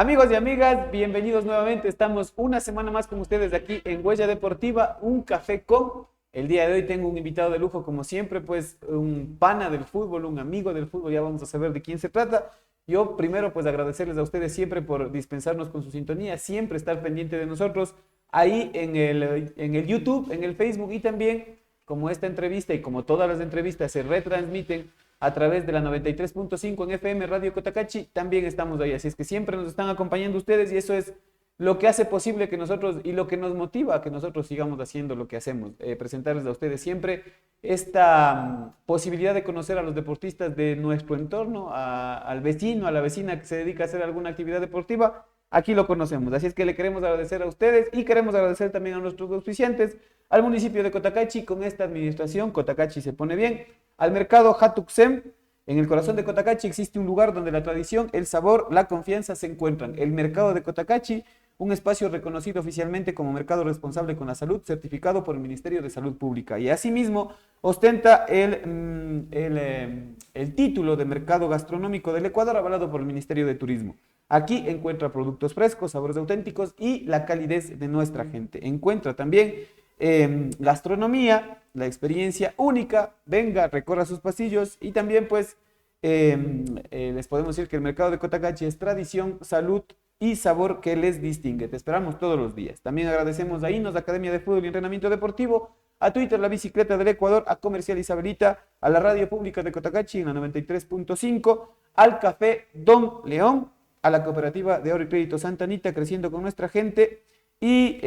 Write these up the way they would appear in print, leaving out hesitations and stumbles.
Amigos y amigas, bienvenidos nuevamente. Estamos una semana más con ustedes aquí en Huella Deportiva, un café con. El día de hoy tengo un invitado de lujo, como siempre, pues un pana del fútbol, un amigo del fútbol. Ya vamos a saber de quién se trata. Yo primero, pues agradecerles a ustedes siempre por dispensarnos con su sintonía, siempre estar pendiente de nosotros ahí en el YouTube, en el Facebook, y también como esta entrevista y como todas las entrevistas se retransmiten a través de la 93.5 en FM Radio Cotacachi, también estamos ahí. Así es que siempre nos están acompañando ustedes y eso es lo que hace posible que nosotros y lo que nos motiva a que nosotros sigamos haciendo lo que hacemos, presentarles a ustedes siempre esta posibilidad de conocer a los deportistas de nuestro entorno, al vecino, a la vecina que se dedica a hacer alguna actividad deportiva. Aquí lo conocemos, así es que le queremos agradecer a ustedes y queremos agradecer también a nuestros auspiciantes, al municipio de Cotacachi. Con esta administración Cotacachi se pone bien, al mercado Hatuxem. En el corazón de Cotacachi existe un lugar donde la tradición, el sabor, la confianza se encuentran. El mercado de Cotacachi, un espacio reconocido oficialmente como mercado responsable con la salud, certificado por el Ministerio de Salud Pública, y asimismo ostenta el título de mercado gastronómico del Ecuador, avalado por el Ministerio de Turismo. Aquí encuentra productos frescos, sabores auténticos y la calidez de nuestra gente. Encuentra también gastronomía, la experiencia única. Venga, recorra sus pasillos y también pues les podemos decir que el mercado de Cotacachi es tradición, salud y sabor que les distingue. Te esperamos todos los días. También agradecemos a Inos, Academia de Fútbol y Entrenamiento Deportivo, a Twitter, La Bicicleta del Ecuador, a Comercial Isabelita, a la Radio Pública de Cotacachi en la 93.5, al Café Don León, a la Cooperativa de Ahorro y Crédito Santa Anita, creciendo con nuestra gente. Y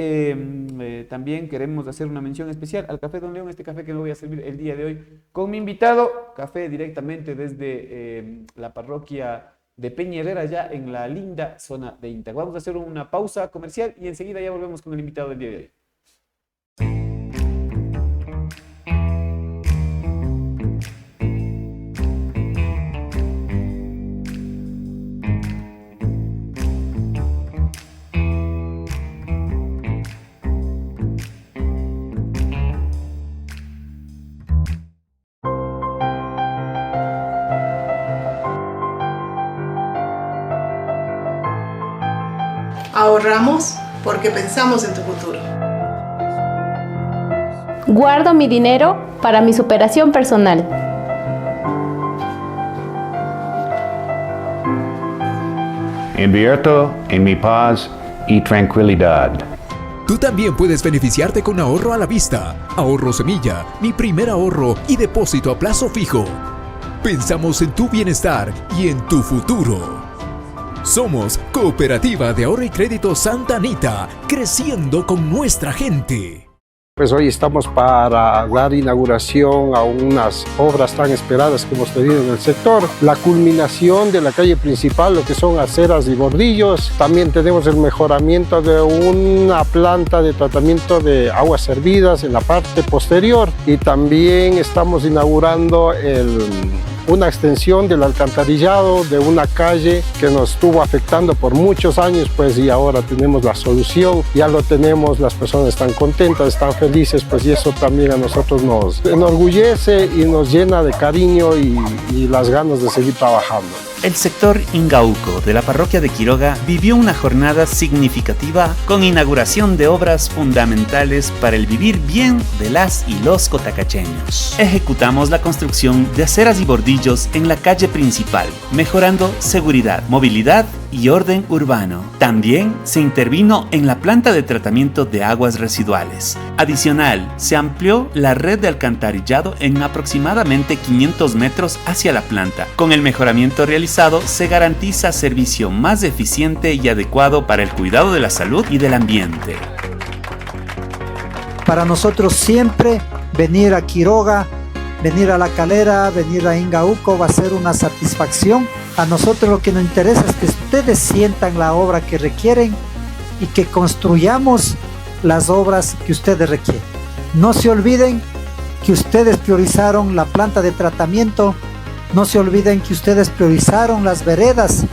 también queremos hacer una mención especial al Café Don León, este café que me voy a servir el día de hoy con mi invitado, café directamente desde la parroquia de Peña Herrera, ya en la linda zona de Inta. Vamos a hacer una pausa comercial y enseguida ya volvemos con el invitado del día de hoy. Ahorramos porque pensamos en tu futuro. Guardo mi dinero para mi superación personal. Invierto en mi paz y tranquilidad. Tú también puedes beneficiarte con ahorro a la vista, ahorro semilla, mi primer ahorro y depósito a plazo fijo. Pensamos en tu bienestar y en tu futuro. Somos Cooperativa de Ahorro y Crédito Santa Anita, creciendo con nuestra gente. Pues hoy estamos para dar inauguración a unas obras tan esperadas que hemos tenido en el sector. La culminación de la calle principal, lo que son aceras y bordillos. También tenemos el mejoramiento de una planta de tratamiento de aguas servidas en la parte posterior. Y también estamos inaugurando una extensión del alcantarillado de una calle que nos estuvo afectando por muchos años, pues, y ahora tenemos la solución, ya lo tenemos, las personas están contentas, están felices, pues, y eso también a nosotros nos enorgullece y nos llena de cariño y las ganas de seguir trabajando. El sector Ingauco de la parroquia de Quiroga vivió una jornada significativa con inauguración de obras fundamentales para el vivir bien de las y los cotacacheños. Ejecutamos la construcción de aceras y bordillos en la calle principal, mejorando seguridad, movilidad y orden urbano. También se intervino en la planta de tratamiento de aguas residuales. Adicional, se amplió la red de alcantarillado en aproximadamente 500 metros hacia la planta. Con el mejoramiento realizado, se garantiza servicio más eficiente y adecuado para el cuidado de la salud y del ambiente. Para nosotros siempre venir a Quiroga, venir a La Calera, venir a Ingauco va a ser una satisfacción. A nosotros lo que nos interesa es que ustedes sientan la obra que requieren y que construyamos las obras que ustedes requieren. No se olviden que ustedes priorizaron la planta de tratamiento, no se olviden que ustedes priorizaron las veredas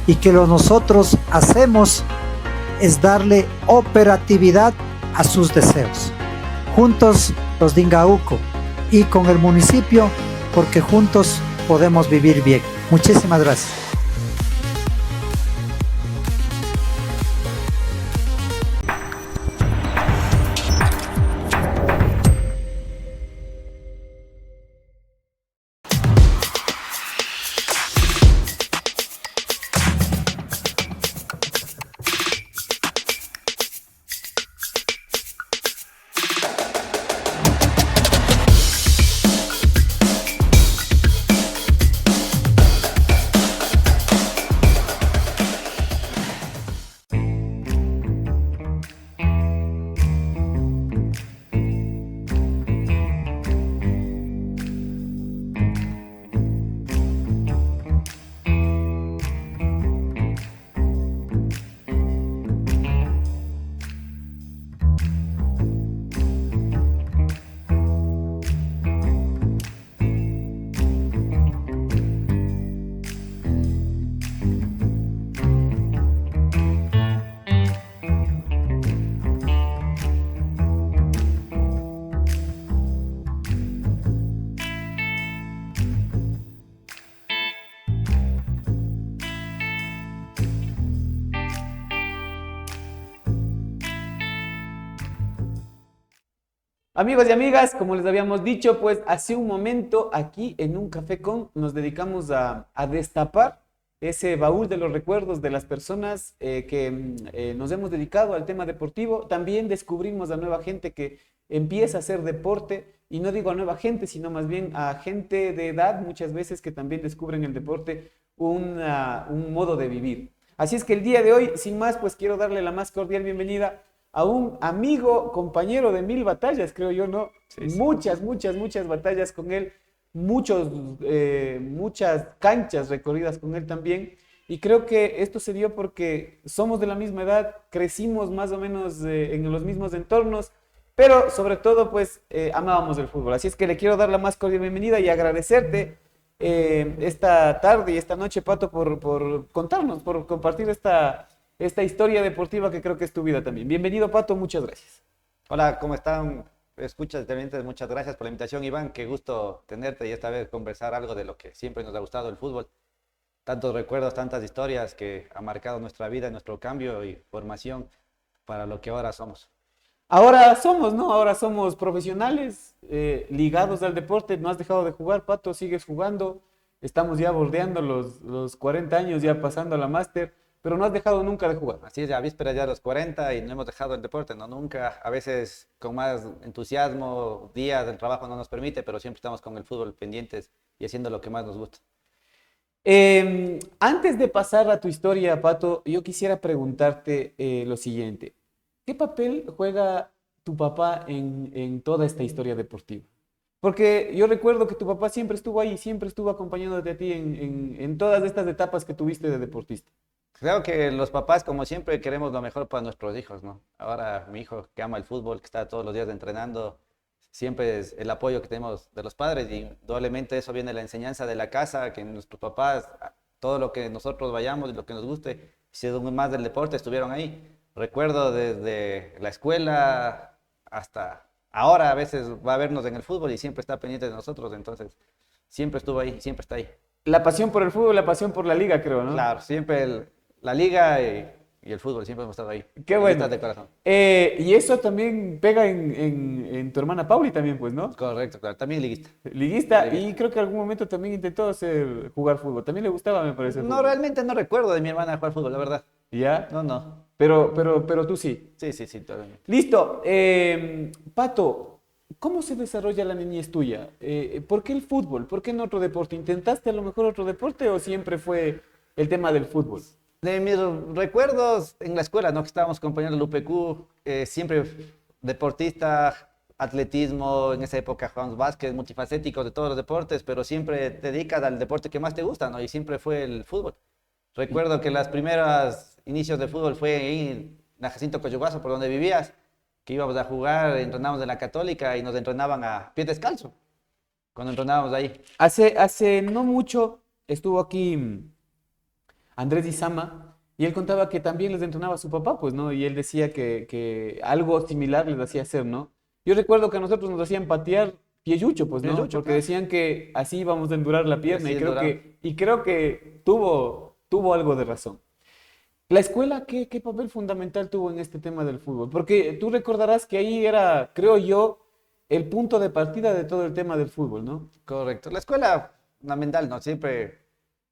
y que lo nosotros hacemos es darle operatividad a sus deseos. Juntos los de Ingauco y con el municipio, porque juntos podemos vivir bien. Muchísimas gracias. Amigos y amigas, como les habíamos dicho, pues hace un momento aquí en Un Café Con nos dedicamos a destapar ese baúl de los recuerdos de las personas que nos hemos dedicado al tema deportivo. También descubrimos a nueva gente que empieza a hacer deporte, y no digo a nueva gente, sino más bien a gente de edad muchas veces que también descubren el deporte un modo de vivir. Así es que el día de hoy, sin más, pues quiero darle la más cordial bienvenida a un amigo, compañero de 1000 batallas, creo yo, ¿no? Sí, sí. Muchas batallas con él, muchas canchas recorridas con él también. Y creo que esto se dio porque somos de la misma edad, crecimos más o menos en los mismos entornos, pero sobre todo, pues, amábamos el fútbol. Así es que le quiero dar la más cordial bienvenida y agradecerte esta tarde y esta noche, Pato, por contarnos, por compartir esta historia deportiva que creo que es tu vida también. Bienvenido, Pato, muchas gracias. Hola, ¿cómo están? Escuchas, televidentes, muchas gracias por la invitación, Iván. Qué gusto tenerte y esta vez conversar algo de lo que siempre nos ha gustado, el fútbol. Tantos recuerdos, tantas historias que han marcado nuestra vida, nuestro cambio y formación para lo que ahora somos. Ahora somos, ¿no? Ahora somos profesionales, ligados al deporte. No has dejado de jugar, Pato, sigues jugando. Estamos ya bordeando los 40 años, ya pasando a la máster, pero no has dejado nunca de jugar. Así es, a vísperas ya de los 40 y no hemos dejado el deporte, no, nunca. A veces con más entusiasmo, días del trabajo no nos permite, pero siempre estamos con el fútbol pendientes y haciendo lo que más nos gusta. Antes de pasar a tu historia, Pato, yo quisiera preguntarte lo siguiente. ¿Qué papel juega tu papá en toda esta historia deportiva? Porque yo recuerdo que tu papá siempre estuvo ahí, siempre estuvo acompañándote a ti en todas estas etapas que tuviste de deportista. Creo que los papás, como siempre, queremos lo mejor para nuestros hijos, ¿no? Ahora mi hijo que ama el fútbol, que está todos los días entrenando, siempre es el apoyo que tenemos de los padres y indudablemente eso viene de la enseñanza de la casa, que nuestros papás, todo lo que nosotros vayamos y lo que nos guste, si es más del deporte, estuvieron ahí. Recuerdo desde la escuela hasta ahora, a veces va a vernos en el fútbol y siempre está pendiente de nosotros, entonces siempre estuvo ahí, siempre está ahí. La pasión por el fútbol, la pasión por la liga, creo, ¿no? Claro, siempre la liga y el fútbol, siempre hemos estado ahí. Qué bueno. De corazón. Y eso también pega en tu hermana Pauli también, pues, ¿no? Correcto, claro, también liguista. Liguista, y creo que en algún momento también intentó jugar fútbol. También le gustaba, me parece. No, realmente no recuerdo de mi hermana jugar fútbol, la verdad. ¿Ya? No. Pero tú sí. Sí, totalmente. Listo. Pato, ¿cómo se desarrolla la niñez tuya? ¿Por qué el fútbol? ¿Por qué no otro deporte? ¿Intentaste a lo mejor otro deporte o siempre fue el tema del fútbol? De mis recuerdos en la escuela, ¿no? Que estábamos acompañando el UPQ, siempre deportista, atletismo, en esa época jugábamos básquet, multifacéticos de todos los deportes, pero siempre te dedicas al deporte que más te gusta, ¿no? Y siempre fue el fútbol. Recuerdo que las primeras inicios de fútbol fue ahí en la Jacinto Coyuguazo, por donde vivías, que íbamos a jugar, entrenábamos en la Católica y nos entrenaban a pie descalzo, cuando entrenábamos ahí. Hace no mucho estuvo aquí Andrés Izama y él contaba que también les entrenaba a su papá, pues, ¿no? Y él decía que algo similar les hacía hacer, ¿no? Yo recuerdo que a nosotros nos hacían patear pieyucho, pues, ¿no? Pieyucho, porque claro, decían que así íbamos a endurar la pierna y creo que tuvo algo de razón. ¿La escuela qué papel fundamental tuvo en este tema del fútbol? Porque tú recordarás que ahí era, creo yo, el punto de partida de todo el tema del fútbol, ¿no? Correcto. La escuela, fundamental, ¿no? Siempre,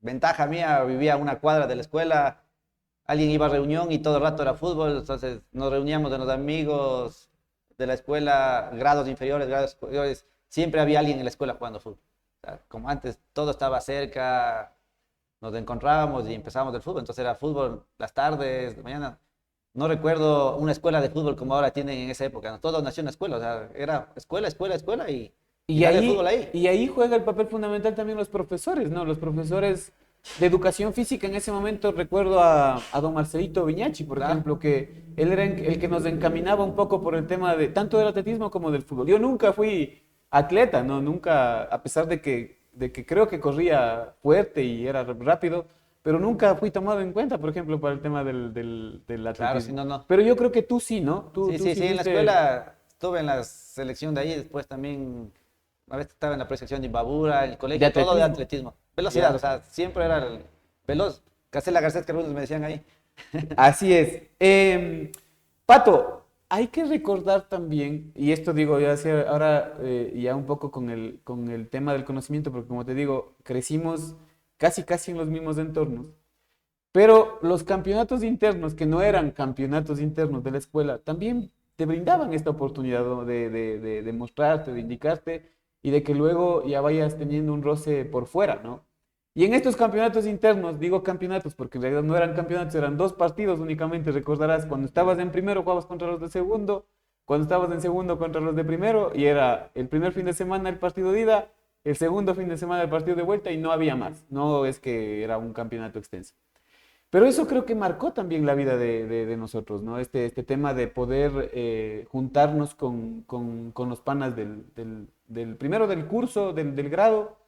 ventaja mía, vivía a una cuadra de la escuela, alguien iba a reunión y todo el rato era fútbol, entonces nos reuníamos de los amigos de la escuela, grados inferiores, grados superiores, siempre había alguien en la escuela jugando fútbol. O sea, como antes, todo estaba cerca, nos encontrábamos y empezábamos el fútbol, entonces era fútbol las tardes, de mañana. No recuerdo una escuela de fútbol como ahora tienen en esa época, ¿no? Todo nació en la escuela, o sea, era escuela y ahí, fútbol ahí. Y ahí juega el papel fundamental también los profesores, ¿no? Los profesores de educación física. En ese momento recuerdo a don Marcelito Viñachi, por ejemplo, que él era el que nos encaminaba un poco por el tema de tanto del atletismo como del fútbol. Yo nunca fui atleta, ¿no? Nunca, a pesar de que creo que corría fuerte y era rápido, pero nunca fui tomado en cuenta, por ejemplo, para el tema del atletismo. Claro, sí, no. Pero yo creo que tú sí, ¿no? Sí, en la escuela estuve en la selección de ahí, después también, a veces estaba en la preselección de Imbabura, el colegio, todo de atletismo. Velocidad, o sea, siempre era el veloz. Gacela Garcés, que algunos me decían ahí. Así es. Pato, hay que recordar también, y esto digo ya ahora ya un poco con el tema del conocimiento, porque como te digo, crecimos casi en los mismos entornos, pero los campeonatos internos, que no eran campeonatos internos de la escuela, también te brindaban esta oportunidad, ¿no? de mostrarte, de indicarte y de que luego ya vayas teniendo un roce por fuera, ¿no? Y en estos campeonatos internos, digo campeonatos porque en realidad no eran campeonatos, eran 2 partidos únicamente, recordarás, cuando estabas en primero jugabas contra los de segundo, cuando estabas en segundo contra los de primero, y era el primer fin de semana el partido de ida, el segundo fin de semana el partido de vuelta y no había más, no es que era un campeonato extenso. Pero eso creo que marcó también la vida de nosotros, ¿no? Este tema de poder juntarnos con los panas del primero del curso, del grado,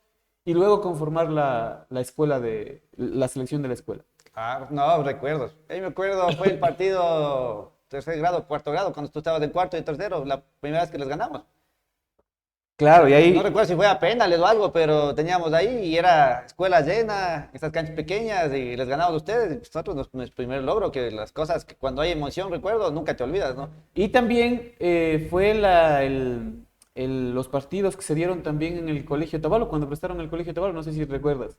y luego conformar la escuela la selección de la escuela. Ah, no, recuerdos. Ahí me acuerdo, fue el partido tercer grado, cuarto grado, cuando tú estabas en cuarto y tercero, la primera vez que les ganamos. Claro, y ahí... No recuerdo si fue a penales o algo, pero teníamos ahí y era escuela llena, estas canchas pequeñas y les ganamos a ustedes. Y nosotros, nuestro primer logro, que las cosas que cuando hay emoción, recuerdo, nunca te olvidas, ¿no? Y también fue los partidos que se dieron también en el Colegio Tabalo, cuando prestaron el Colegio Tabalo, no sé si recuerdas.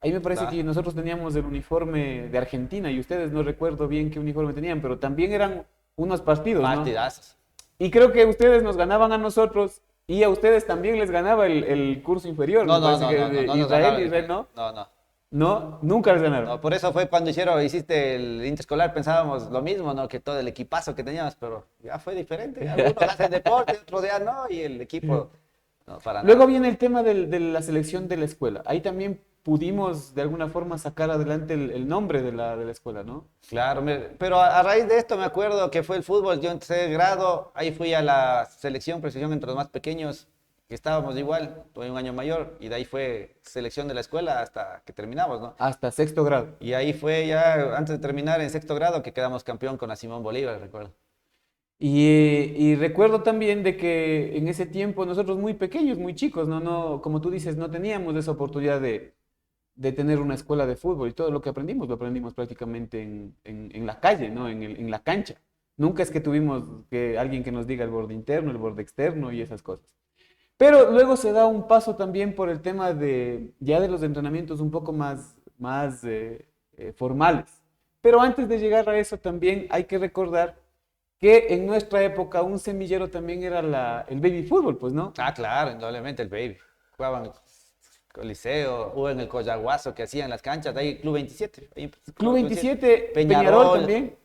Ahí me parece que nosotros teníamos el uniforme de Argentina y ustedes no recuerdo bien qué uniforme tenían, pero también eran unos partidos, ¿no? Partidazos. Y creo que ustedes nos ganaban a nosotros y a ustedes también les ganaba el curso inferior. No, me no, parece no, que no, de no, no, Israel, ¿no? No, no. No, nunca les ganaron. No, por eso fue cuando hiciste el interescolar, pensábamos lo mismo, ¿no? Que todo el equipazo que teníamos, pero ya fue diferente. Algunos hacen deporte, otros ya no, y el equipo, no, para Luego nada. viene el tema de la selección de la escuela. Ahí también pudimos de alguna forma sacar adelante el nombre de la escuela, ¿no? Claro, pero a raíz de esto me acuerdo que fue el fútbol, yo en tercer grado, ahí fui a la selección, precisión entre los más pequeños, que estábamos igual, tuve un año mayor, y de ahí fue selección de la escuela hasta que terminamos, ¿no? Hasta sexto grado. Y ahí fue ya, antes de terminar en sexto grado, que quedamos campeón con la Simón Bolívar, recuerdo. Y recuerdo también de que en ese tiempo nosotros muy pequeños, muy chicos, no, como tú dices, no teníamos esa oportunidad de tener una escuela de fútbol y todo lo aprendimos prácticamente en la calle, ¿no? En la cancha. Nunca es que tuvimos alguien que nos diga el borde interno, el borde externo y esas cosas. Pero luego se da un paso también por el tema ya de los entrenamientos un poco más formales. Pero antes de llegar a eso también hay que recordar que en nuestra época un semillero también era el baby fútbol, pues, ¿no? Ah, claro, indudablemente el baby. Jugaban en el Coliseo, o en el Coyahuaso que hacían las canchas, de ahí Club 27. Ahí, Club 27, Peñarol también.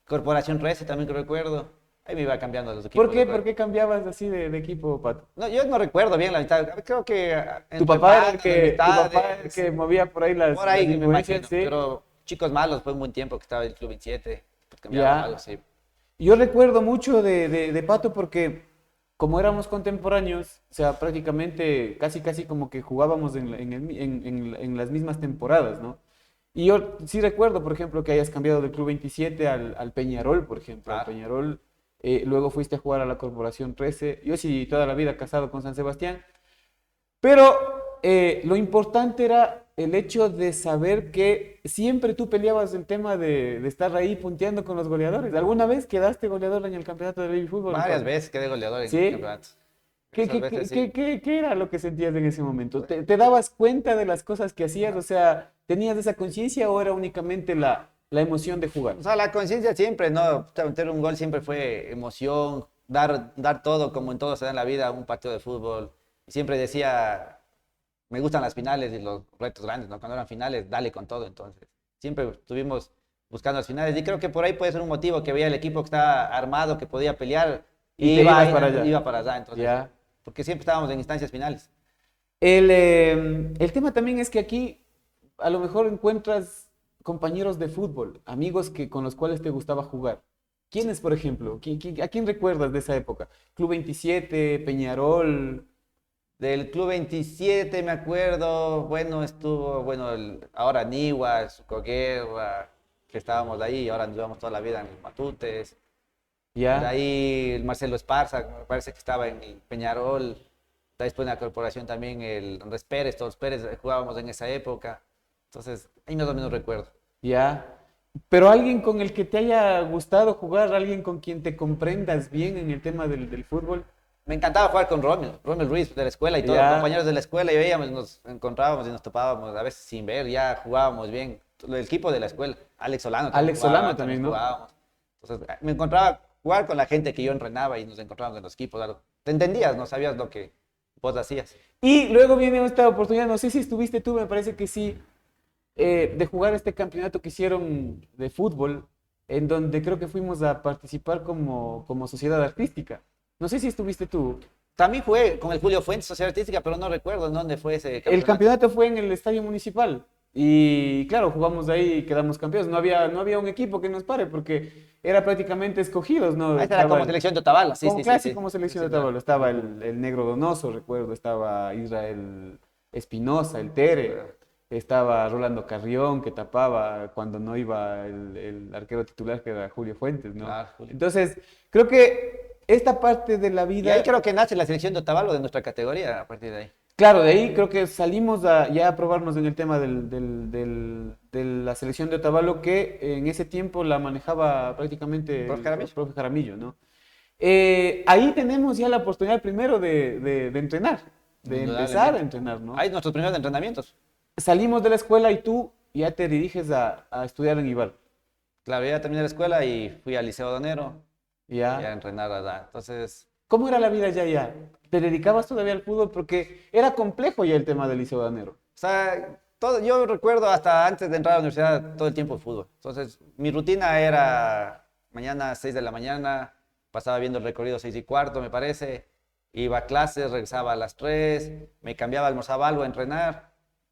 Corporación 13 también que recuerdo. Ahí me iba cambiando los equipos. ¿Por qué? ¿Por qué cambiaban así de equipo, Pato? No, yo no recuerdo bien la mitad. Creo que Tu papá era el que movía por ahí las por ahí me influencias, imagino, sí. pero chicos malos, fue un buen tiempo que estaba el Club 27. Pues cambiaban Ya. algo, sí. Yo recuerdo mucho de Pato porque como éramos contemporáneos, o sea, prácticamente casi como que jugábamos en las mismas temporadas, ¿no? Y yo sí recuerdo, por ejemplo, que hayas cambiado del Club 27 al Peñarol, por ejemplo. Al Claro. Peñarol, luego fuiste a jugar a la Corporación 13. Yo sí, toda la vida casado con San Sebastián. Pero lo importante era el hecho de saber que siempre tú peleabas el tema de estar ahí punteando con los goleadores. ¿Alguna vez quedaste goleador en el campeonato de baby fútbol? Varias veces quedé goleador en ¿Sí? el campeonato. ¿Qué, Esas qué, veces qué, sí. qué era lo que sentías en ese momento? ¿Te dabas cuenta de las cosas que hacías? O sea, ¿tenías esa conciencia o era únicamente la emoción de jugar? O sea, la conciencia siempre, ¿no? Meter un gol siempre fue emoción, dar todo, como en todo se da en la vida, un partido de fútbol. Y siempre decía, me gustan las finales y los retos grandes, ¿no? Cuando eran finales, dale con todo, entonces. Siempre estuvimos buscando las finales y creo que por ahí puede ser un motivo que veía el equipo que estaba armado, que podía pelear Y te ibas para allá. Iba para allá, entonces. Ya. Porque siempre estábamos en instancias finales. El tema también es que aquí a lo mejor encuentras compañeros de fútbol, amigos con los cuales te gustaba jugar. ¿Quiénes, por ejemplo? ¿A quién recuerdas de esa época? Club 27, Peñarol. Del Club 27 me acuerdo, bueno, ahora Niwa, Sucoguerra, que estábamos ahí, ahora nos llevamos toda la vida en el Matutes. De Ya. ahí el Marcelo Esparza, me parece que estaba en el Peñarol. Después en la corporación también el Andrés Pérez, todos Pérez jugábamos en esa época. Entonces, ahí más o menos recuerdo. Ya. Pero alguien con el que te haya gustado jugar, alguien con quien te comprendas bien en el tema del fútbol. Me encantaba jugar con Romel Ruiz de la escuela y todos Ya. los compañeros de la escuela y veíamos, nos encontrábamos y nos topábamos, a veces sin ver, ya jugábamos bien. El equipo de la escuela, Alex Solano también. Alex Solano también, ¿no? Jugábamos. Entonces, me encontraba jugar con la gente que yo entrenaba y nos encontrábamos en los equipos. Algo. Te entendías, no sabías lo que vos hacías. Y luego viene esta oportunidad, no sé si estuviste tú, me parece que sí, de jugar este campeonato que hicieron de fútbol, en donde creo que fuimos a participar como sociedad artística. No sé si estuviste tú. También jugué con el Julio Fuentes, Sociedad Artística, pero no recuerdo en dónde fue ese campeonato. El campeonato fue en el Estadio Municipal. Y claro, jugamos ahí y quedamos campeones. No había un equipo que nos pare porque era prácticamente escogidos, ¿no? Ahí era como el- selección de Otavalo, sí, como sí, casi sí. como selección Sí, de Otavalo. Estaba el Negro Donoso, recuerdo. Estaba Israel Espinosa, el Tere. Estaba Rolando Carrión, que tapaba cuando no iba el arquero titular, que era Julio Fuentes, ¿no? Claro, Julio. Entonces, creo que esta parte de la Y vida... ahí creo que nace la selección de Otavalo de nuestra categoría a partir de ahí. Claro, de ahí creo que salimos ya a probarnos en el tema de la selección de Otavalo, que en ese tiempo la manejaba prácticamente Profe Jaramillo. el profe Jaramillo, ¿no? Ahí tenemos ya la oportunidad primero de entrenar, de empezar a Indudablemente. entrenar, ¿no? Ahí nuestros primeros entrenamientos. Salimos de la escuela y tú ya te diriges a estudiar en Ibar. Claro, ya terminé la escuela y fui al Liceo Donero ¿Ya? y a entrenar allá. Entonces, ¿Cómo era la vida ya? ¿Te dedicabas todavía al fútbol? Porque era complejo ya el tema del Liceo Danero. o sea, yo recuerdo hasta antes de entrar a la universidad todo el tiempo de fútbol. Entonces, mi rutina era mañana 6 de la mañana, pasaba viendo el recorrido 6:15, me parece, iba a clases, regresaba a las 3, me cambiaba, almorzaba algo a entrenar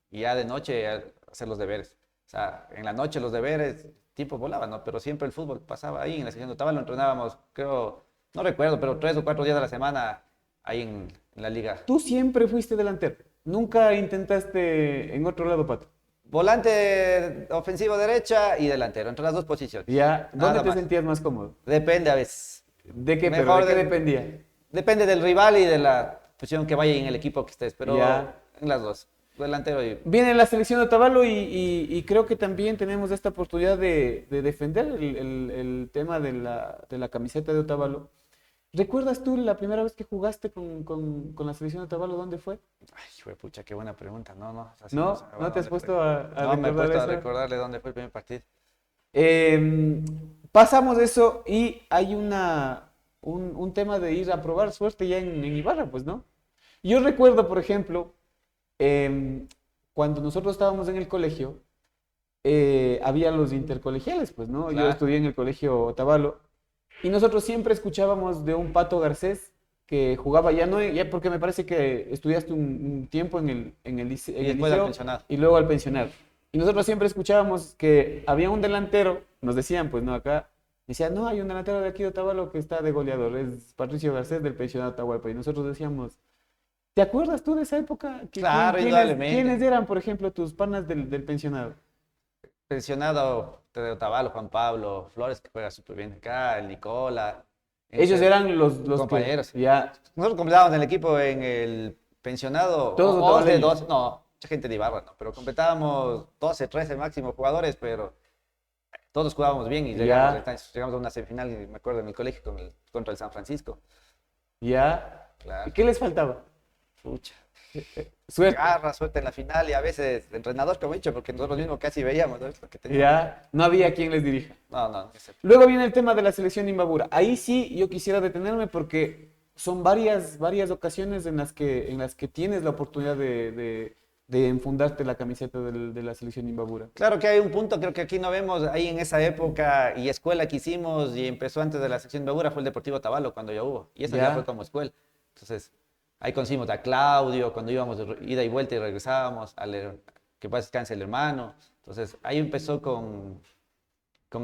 y ya de noche a hacer los deberes. O sea, en la noche los deberes, tiempo volaba, ¿no? Pero siempre el fútbol pasaba ahí en la sección de Otavalo, entrenábamos, creo, no recuerdo, pero 3 o 4 días a la semana ahí en la liga. Tú siempre fuiste delantero. Nunca intentaste en otro lado, Pato. Volante ofensivo derecha y delantero, entre las dos posiciones. ¿Ya? ¿Dónde Nada te más. sentías más cómodo? Depende a veces. ¿De qué, pero Mejor ¿de qué de- dependía? Depende del rival y de la posición que vaya en el equipo que estés, pero Ya. en las dos. Delantero y... Viene la selección de Otavalo y creo que también tenemos esta oportunidad de defender el tema de la camiseta de Otavalo. ¿Recuerdas tú la primera vez que jugaste con la selección de Otavalo? ¿Dónde fue? Ay, hijo de pucha, qué buena pregunta. No, así ¿No? sé, ¿No te has ¿dónde puesto fue? a No, me he recordar puesto a eso? recordarle dónde fue el primer partido. Pasamos eso y hay un tema de ir a probar suerte ya en Ibarra, pues, ¿no? Yo recuerdo, por ejemplo, cuando nosotros estábamos en el colegio, había los intercolegiales, pues, ¿no? Yo Claro. estudié en el colegio Otavalo y nosotros siempre escuchábamos de un Pato Garcés que jugaba ya porque me parece que estudiaste un tiempo en el Y después al pensionado. y luego al pensionado. Y nosotros siempre escuchábamos que había un delantero, nos decían, pues, ¿no? Acá, decían, no, hay un delantero de aquí de Otavalo que está de goleador, es Patricio Garcés del pensionado Atahualpa. Y nosotros decíamos, ¿te acuerdas tú de esa época? Claro, ¿Quiénes, indudablemente. quiénes eran, por ejemplo, tus panas del pensionado? Pensionado de Otavalo, Juan Pablo Flores, que juega súper bien acá, el Nicola. Ellos eran los compañeros. que ya, Nosotros completábamos el equipo en el pensionado. Todos 11, otavaleños. 12, no, mucha gente de Ibarra, no, pero completábamos 12, 13 máximo jugadores, pero todos jugábamos bien y Ya. llegamos a una semifinal, me acuerdo, en el colegio contra el San Francisco. ya. Claro. ¿Qué les faltaba? Pucha. Suerte. Garra, suerte en la final y a veces entrenador, como he dicho, porque nosotros mismos casi veíamos, ¿sabes? Lo que teníamos. Ya, no había quien les dirija. No. Luego viene el tema de la selección de Imbabura. Ahí sí yo quisiera detenerme porque son varias ocasiones en las que tienes la oportunidad de enfundarte la camiseta de la selección de Imbabura. Claro que hay un punto, creo que aquí no vemos, ahí en esa época y escuela que hicimos y empezó antes de la sección de Bagura fue el Deportivo Otavalo cuando ya hubo. Y eso Ya. ya fue como escuela. Entonces, ahí conocimos a Claudio, cuando íbamos de ida y vuelta y regresábamos, que paz descanse el hermano. Entonces, ahí empezó con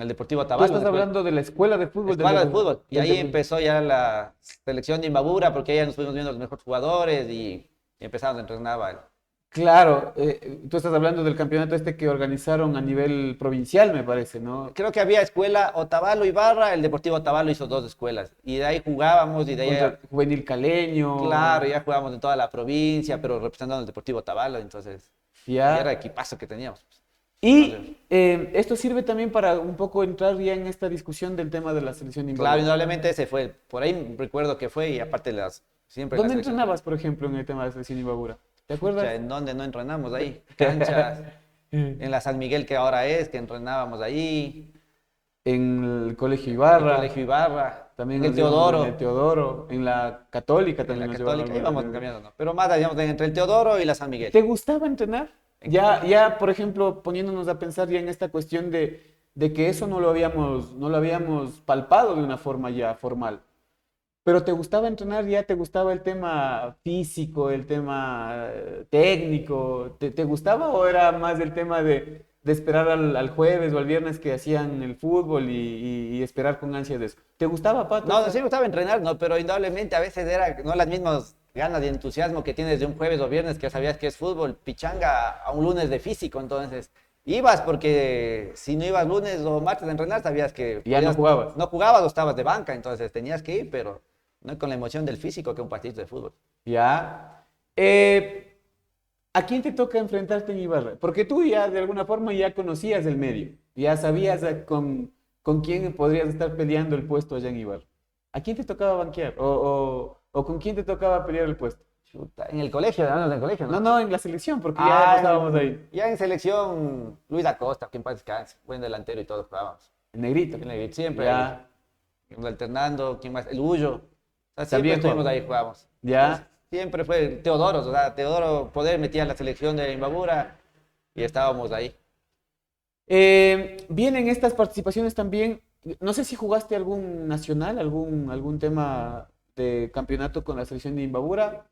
el Deportivo Tú Otavalo. estás después. hablando de la escuela de fútbol. Escuela de fútbol. Y del ahí Deportivo. empezó ya la selección de Imbabura, porque ahí ya nos fuimos viendo los mejores jugadores y empezamos a entrenar. Claro, tú estás hablando del campeonato este que organizaron a nivel provincial, me parece, ¿no? Creo que había escuela Otavalo y Barra, el Deportivo Otavalo hizo 2 escuelas. Y de ahí jugábamos y de ahí... Contra el Juvenil Caleño. Claro, ya jugábamos en toda la provincia, pero representando al Deportivo Otavalo, entonces ya era Ya. equipazo que teníamos. Y esto sirve también para un poco entrar ya en esta discusión del tema de la selección de Claro, Imbabura. indudablemente ese fue, por ahí recuerdo que fue y aparte siempre ¿Dónde la selección. entrenabas, por ejemplo, en el tema de la selección de Imbabura? ¿Te acuerdas? Pucha, ¿en dónde no entrenamos ahí? Canchas, en la San Miguel que ahora es, que entrenábamos ahí, En el Colegio en el Ibarra, Colegio Ibarra, también en el nos íbamos Teodoro, en el Teodoro, en la Católica en también la nos llevaban Católica, algunas íbamos veces. cambiando, ¿no? Pero más, digamos, entre el Teodoro y la San Miguel. ¿Te gustaba entrenar? Ya, por ejemplo, poniéndonos a pensar ya en esta cuestión de que eso no lo habíamos palpado de una forma ya formal. Pero ¿te gustaba entrenar ya? ¿Te gustaba el tema físico, el tema técnico? ¿Te gustaba o era más el tema de esperar al jueves o al viernes que hacían el fútbol y esperar con ansias de eso? ¿Te gustaba, Pato? No, sí me gustaba entrenar, ¿no? Pero indudablemente a veces era no las mismas ganas de entusiasmo que tienes de un jueves o viernes que sabías que es fútbol, pichanga a un lunes de físico, entonces ibas porque si no ibas lunes o martes a entrenar sabías que Ya no jugabas. no jugabas o estabas de banca, entonces tenías que ir, pero no con la emoción del físico que un partido de fútbol. Ya. ¿A quién te toca enfrentarte en Ibarra? Porque tú ya de alguna forma ya conocías el medio, ya sabías con quién podrías estar peleando el puesto allá en Ibarra. ¿A quién te tocaba banquear? ¿O con quién te tocaba pelear el puesto? Chuta, en el colegio, hablando del colegio, ¿no? No, en la selección, porque ya estábamos ahí. Ya en selección, Luis Acosta, que en paz descanse, buen delantero y todos jugábamos. En negrito. Siempre Ya. alternando, ¿quién más? El Ullo. O sea, siempre También estuvimos jugamos. ahí, jugábamos. Ya. Entonces, siempre fue Teodoro, o sea, Teodoro poder metía a la selección de Imbabura y estábamos ahí. Vienen estas participaciones también. No sé si jugaste algún nacional, algún tema de campeonato con la selección de Imbabura,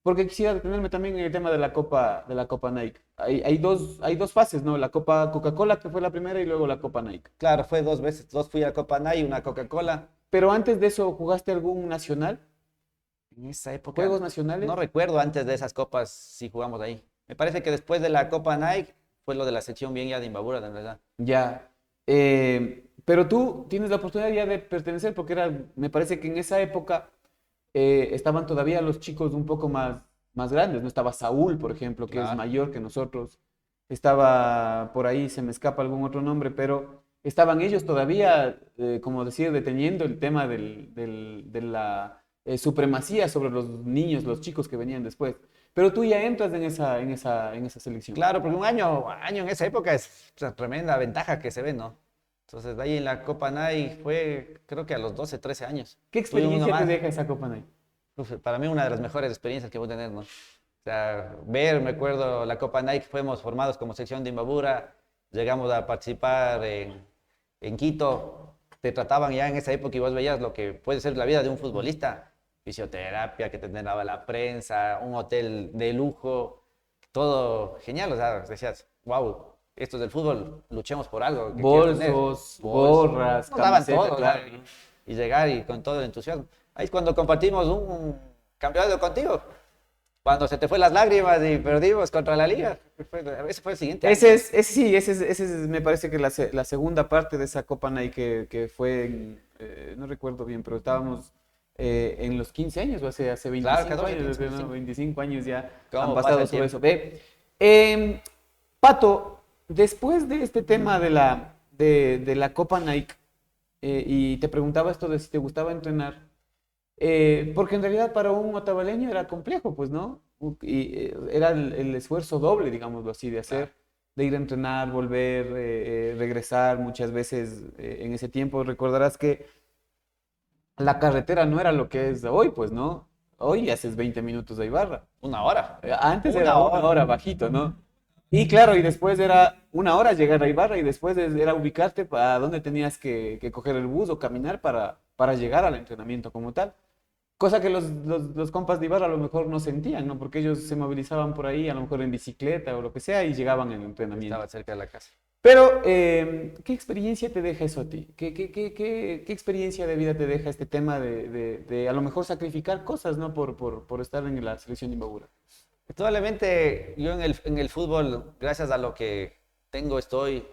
porque quisiera detenerme también en el tema de la Copa Nike. Hay dos fases, ¿no? La Copa Coca-Cola, que fue la primera, y luego la Copa Nike. Claro, fue 2 veces, 2 fui a Copa Nai y una Coca-Cola. Pero antes de eso, ¿jugaste algún nacional? En esa época. ¿Juegos nacionales? No recuerdo antes de esas copas si jugamos ahí. Me parece que después de la Copa Nike fue lo de la sección bien ya de Imbabura, de verdad. Ya. Pero tú tienes la oportunidad ya de pertenecer, porque me parece que en esa época estaban todavía los chicos un poco más grandes, ¿no? Estaba Saúl, por ejemplo, que es Claro. mayor que nosotros. Estaba por ahí, se me escapa algún otro nombre, pero estaban ellos todavía, como decir, deteniendo el tema de la supremacía sobre los niños, los chicos que venían después. Pero tú ya entras en esa selección. Claro, porque un año en esa época es una tremenda ventaja que se ve, ¿no? Entonces, de ahí en la Copa Nike fue, creo que a los 12, 13 años. ¿Qué Tuvimos uno experiencia te más. deja esa Copa Nike? Uf, para mí una de las mejores experiencias que voy a tener, ¿no? O sea, me acuerdo, la Copa Nike fuimos formados como sección de Imbabura, llegamos a participar en Quito, te trataban ya en esa época y vos veías lo que puede ser la vida de un futbolista, fisioterapia, que te daba la prensa, un hotel de lujo, todo genial, o sea, decías, wow, esto es del fútbol, luchemos por algo. que quiero tener". Bolsos, gorras, Nos daban camiseta, todo, claro. ¿no? Y llegar y con todo el entusiasmo. Ahí es cuando compartimos un campeonato contigo. Cuando se te fue las lágrimas y perdimos contra la liga. Ese fue el siguiente año. Ese es, me parece que la segunda parte de esa Copa Nike que fue, no recuerdo bien, pero estábamos en los 15 años, o hace 25 Claro, 14, años, 15, ¿no? 25 años ya ¿Cómo han pasa pasado el sobre tiempo? eso. Ve, Pato, después de este tema de la Copa Nike, y te preguntaba esto de si te gustaba entrenar, porque en realidad para un otavaleño era complejo, pues, ¿no? Y era el esfuerzo doble, digámoslo así, de hacer, de ir a entrenar, volver, regresar muchas veces. En ese tiempo recordarás que la carretera no era lo que es hoy, pues, ¿no? Hoy haces 20 minutos de Ibarra. Una hora. Antes Una era hora. una hora bajito, ¿no? Y claro, y después era una hora llegar a Ibarra y después era ubicarte para dónde tenías que coger el bus o caminar para llegar al entrenamiento como tal. Cosa que los compas de Ibarra a lo mejor no sentían, ¿no? Porque ellos se movilizaban por ahí, a lo mejor en bicicleta o lo que sea, y llegaban en el entrenamiento. Estaba cerca de la casa. Pero, ¿qué experiencia te deja eso a ti? ¿Qué experiencia de vida te deja este tema de a lo mejor sacrificar cosas, ¿no? Por estar en la selección de Imbabura. Probablemente yo en el fútbol, gracias a lo que tengo,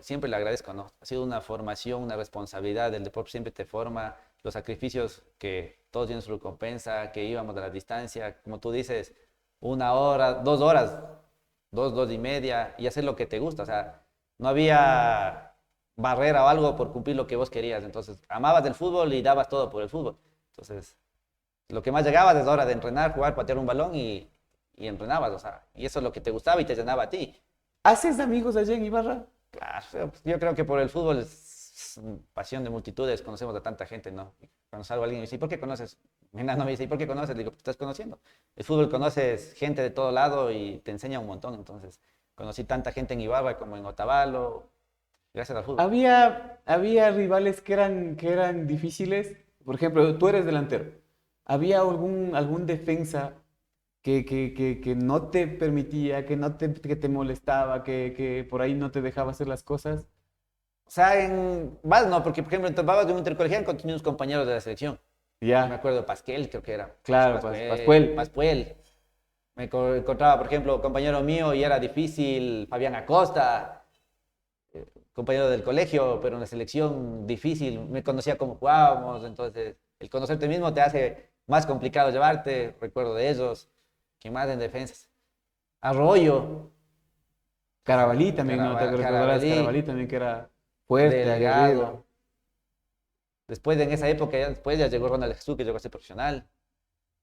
siempre le agradezco, ¿no? Ha sido una formación, una responsabilidad, el deporte siempre te forma, los sacrificios que todos tienen su recompensa, que íbamos a la distancia, como tú dices, 1 hora, 2 horas, 2 y media, y hacer lo que te gusta, o sea, no había barrera o algo por cumplir lo que vos querías. Entonces, amabas el fútbol y dabas todo por el fútbol. Entonces, lo que más llegabas es hora de entrenar, jugar, patear un balón y entrenabas, o sea, y eso es lo que te gustaba y te llenaba a ti. ¿Haces amigos allá en Ibarra? Claro, pues, yo creo que por el fútbol es pasión de multitudes, conocemos a tanta gente, ¿no? Cuando salgo a alguien y me dice, ¿y por qué conoces? Mi nana me dice, ¿y por qué conoces? Le digo, pues estás conociendo. El fútbol conoces gente de todo lado y te enseña un montón, entonces conocí tanta gente en Ibarra como en Otavalo, gracias al fútbol. ¿Había rivales que eran difíciles? Por ejemplo, tú eres delantero. ¿Había algún defensa que no te permitía, que te molestaba, que por ahí no te dejaba hacer las cosas? O sea, no, porque por ejemplo en Topabas de un intercolegial teníamos compañeros de la selección. Ya. Me acuerdo de Pasquel, creo que era. Claro, Pascuel. Me encontraba, por ejemplo, compañero mío y era difícil, Fabián Acosta, compañero del colegio, pero en la selección difícil, me conocía cómo jugábamos, entonces el conocerte mismo te hace más complicado llevarte, recuerdo de ellos. ¿Quién más en defensas? Arroyo. Carabalí también, ¿no? ¿Te recordarás? Carabalí también, que era fuerte, aguerrido. Después, en esa época, ya llegó Ronald Jesús, que llegó a ser profesional.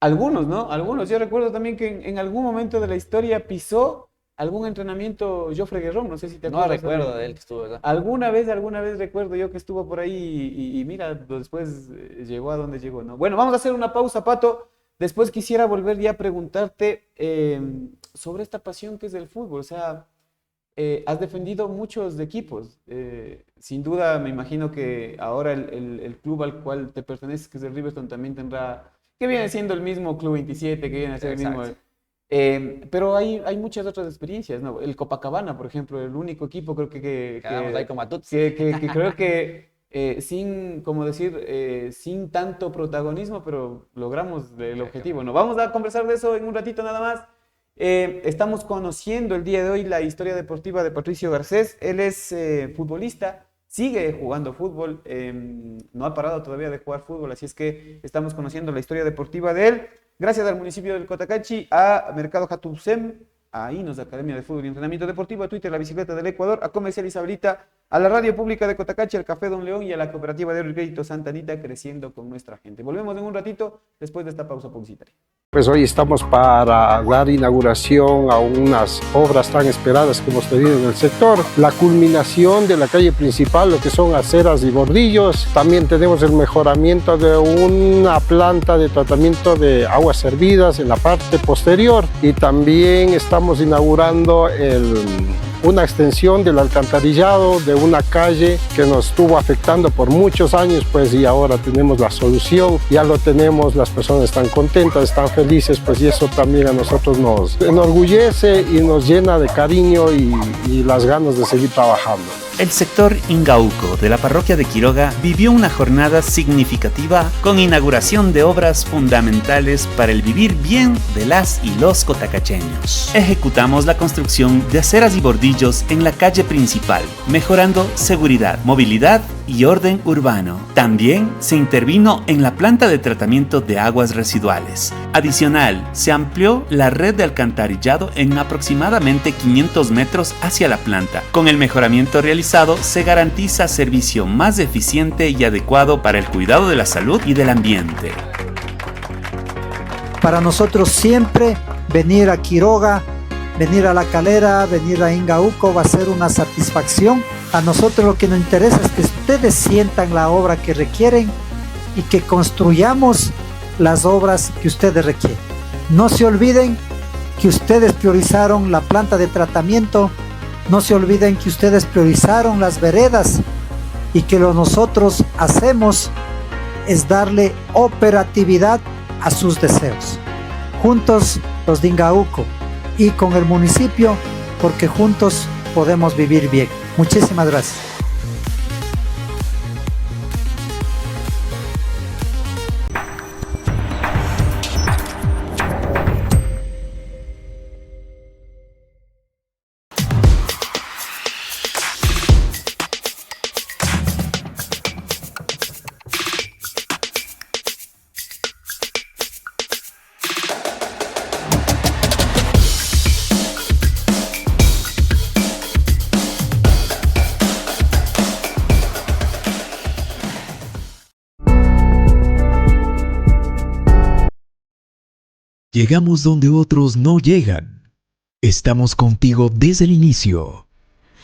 Algunos, ¿no? Algunos. Yo recuerdo también que en algún momento de la historia pisó algún entrenamiento Jofre Guerrón, no sé si te acuerdas. No recuerdo de él que estuvo, ¿verdad? Alguna vez recuerdo yo que estuvo por ahí y mira, después llegó a donde llegó, ¿no? Bueno, vamos a hacer una pausa, Pato. Después quisiera volver ya a preguntarte sobre esta pasión que es el fútbol. O sea, has defendido muchos equipos. Sin duda, me imagino que ahora el club al cual te perteneces, que es el Riverton, también tendrá, que viene siendo el mismo Club 27, que viene a ser el mismo. Pero hay muchas otras experiencias, ¿no? El Copacabana, por ejemplo, el único equipo creo que ahí como que creo que sin, como decir, sin tanto protagonismo, pero logramos el objetivo, ¿no? Vamos a conversar de eso en un ratito nada más. Estamos conociendo el día de hoy la historia deportiva de Patricio Garcés. Él es futbolista, sigue jugando fútbol, no ha parado todavía de jugar fútbol, así es que estamos conociendo la historia deportiva de él. Gracias al municipio del Cotacachi, a Mercado Hatupsem, a INOS, Academia de Fútbol y Entrenamiento Deportivo, a Twitter, La Bicicleta del Ecuador, a Comercial Isabelita, a la Radio Pública de Cotacachi, al Café Don León y a la Cooperativa de Crédito Santa Anita, creciendo con nuestra gente. Volvemos en un ratito después de esta pausa publicitaria. Pues hoy estamos para dar inauguración a unas obras tan esperadas que hemos tenido en el sector. La culminación de la calle principal, lo que son aceras y bordillos. También tenemos el mejoramiento de una planta de tratamiento de aguas servidas en la parte posterior. Y también estamos inaugurando una extensión del alcantarillado de una calle que nos estuvo afectando por muchos años, pues, y ahora tenemos la solución, ya lo tenemos, las personas están contentas, están felices, pues, y eso también a nosotros nos enorgullece y nos llena de cariño y las ganas de seguir trabajando. El sector Ingauco de la parroquia de Quiroga vivió una jornada significativa con inauguración de obras fundamentales para el vivir bien de las y los cotacacheños. Ejecutamos la construcción de aceras y bordillos en la calle principal, mejorando seguridad, movilidad y orden urbano. También se intervino en la planta de tratamiento de aguas residuales. Adicional, se amplió la red de alcantarillado en aproximadamente 500 metros hacia la planta. Con el mejoramiento realizado, se garantiza servicio más eficiente y adecuado para el cuidado de la salud y del ambiente. Para nosotros siempre venir a Quiroga, venir a La Calera, venir a Ingauco va a ser una satisfacción. A nosotros lo que nos interesa es que ustedes sientan la obra que requieren y que construyamos las obras que ustedes requieren. No se olviden que ustedes priorizaron la planta de tratamiento, no se olviden que ustedes priorizaron las veredas y que lo nosotros hacemos es darle operatividad a sus deseos. Juntos los de Ingauco y con el municipio, porque juntos podemos vivir bien. Muchísimas gracias. Llegamos donde otros no llegan. Estamos contigo desde el inicio,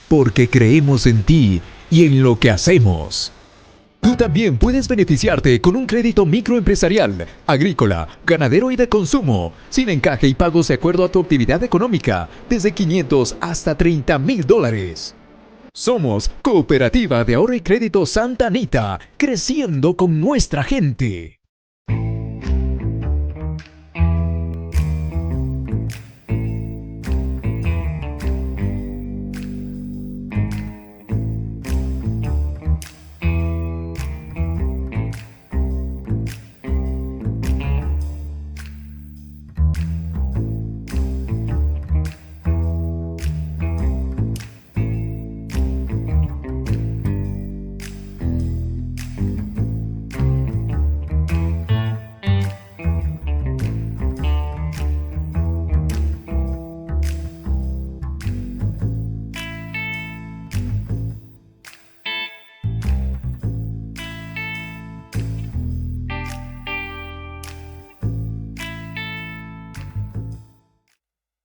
porque creemos en ti y en lo que hacemos. Tú también puedes beneficiarte con un crédito microempresarial, agrícola, ganadero y de consumo, sin encaje y pagos de acuerdo a tu actividad económica, desde 500 hasta $30,000. Somos Cooperativa de Ahorro y Crédito Santa Anita, creciendo con nuestra gente.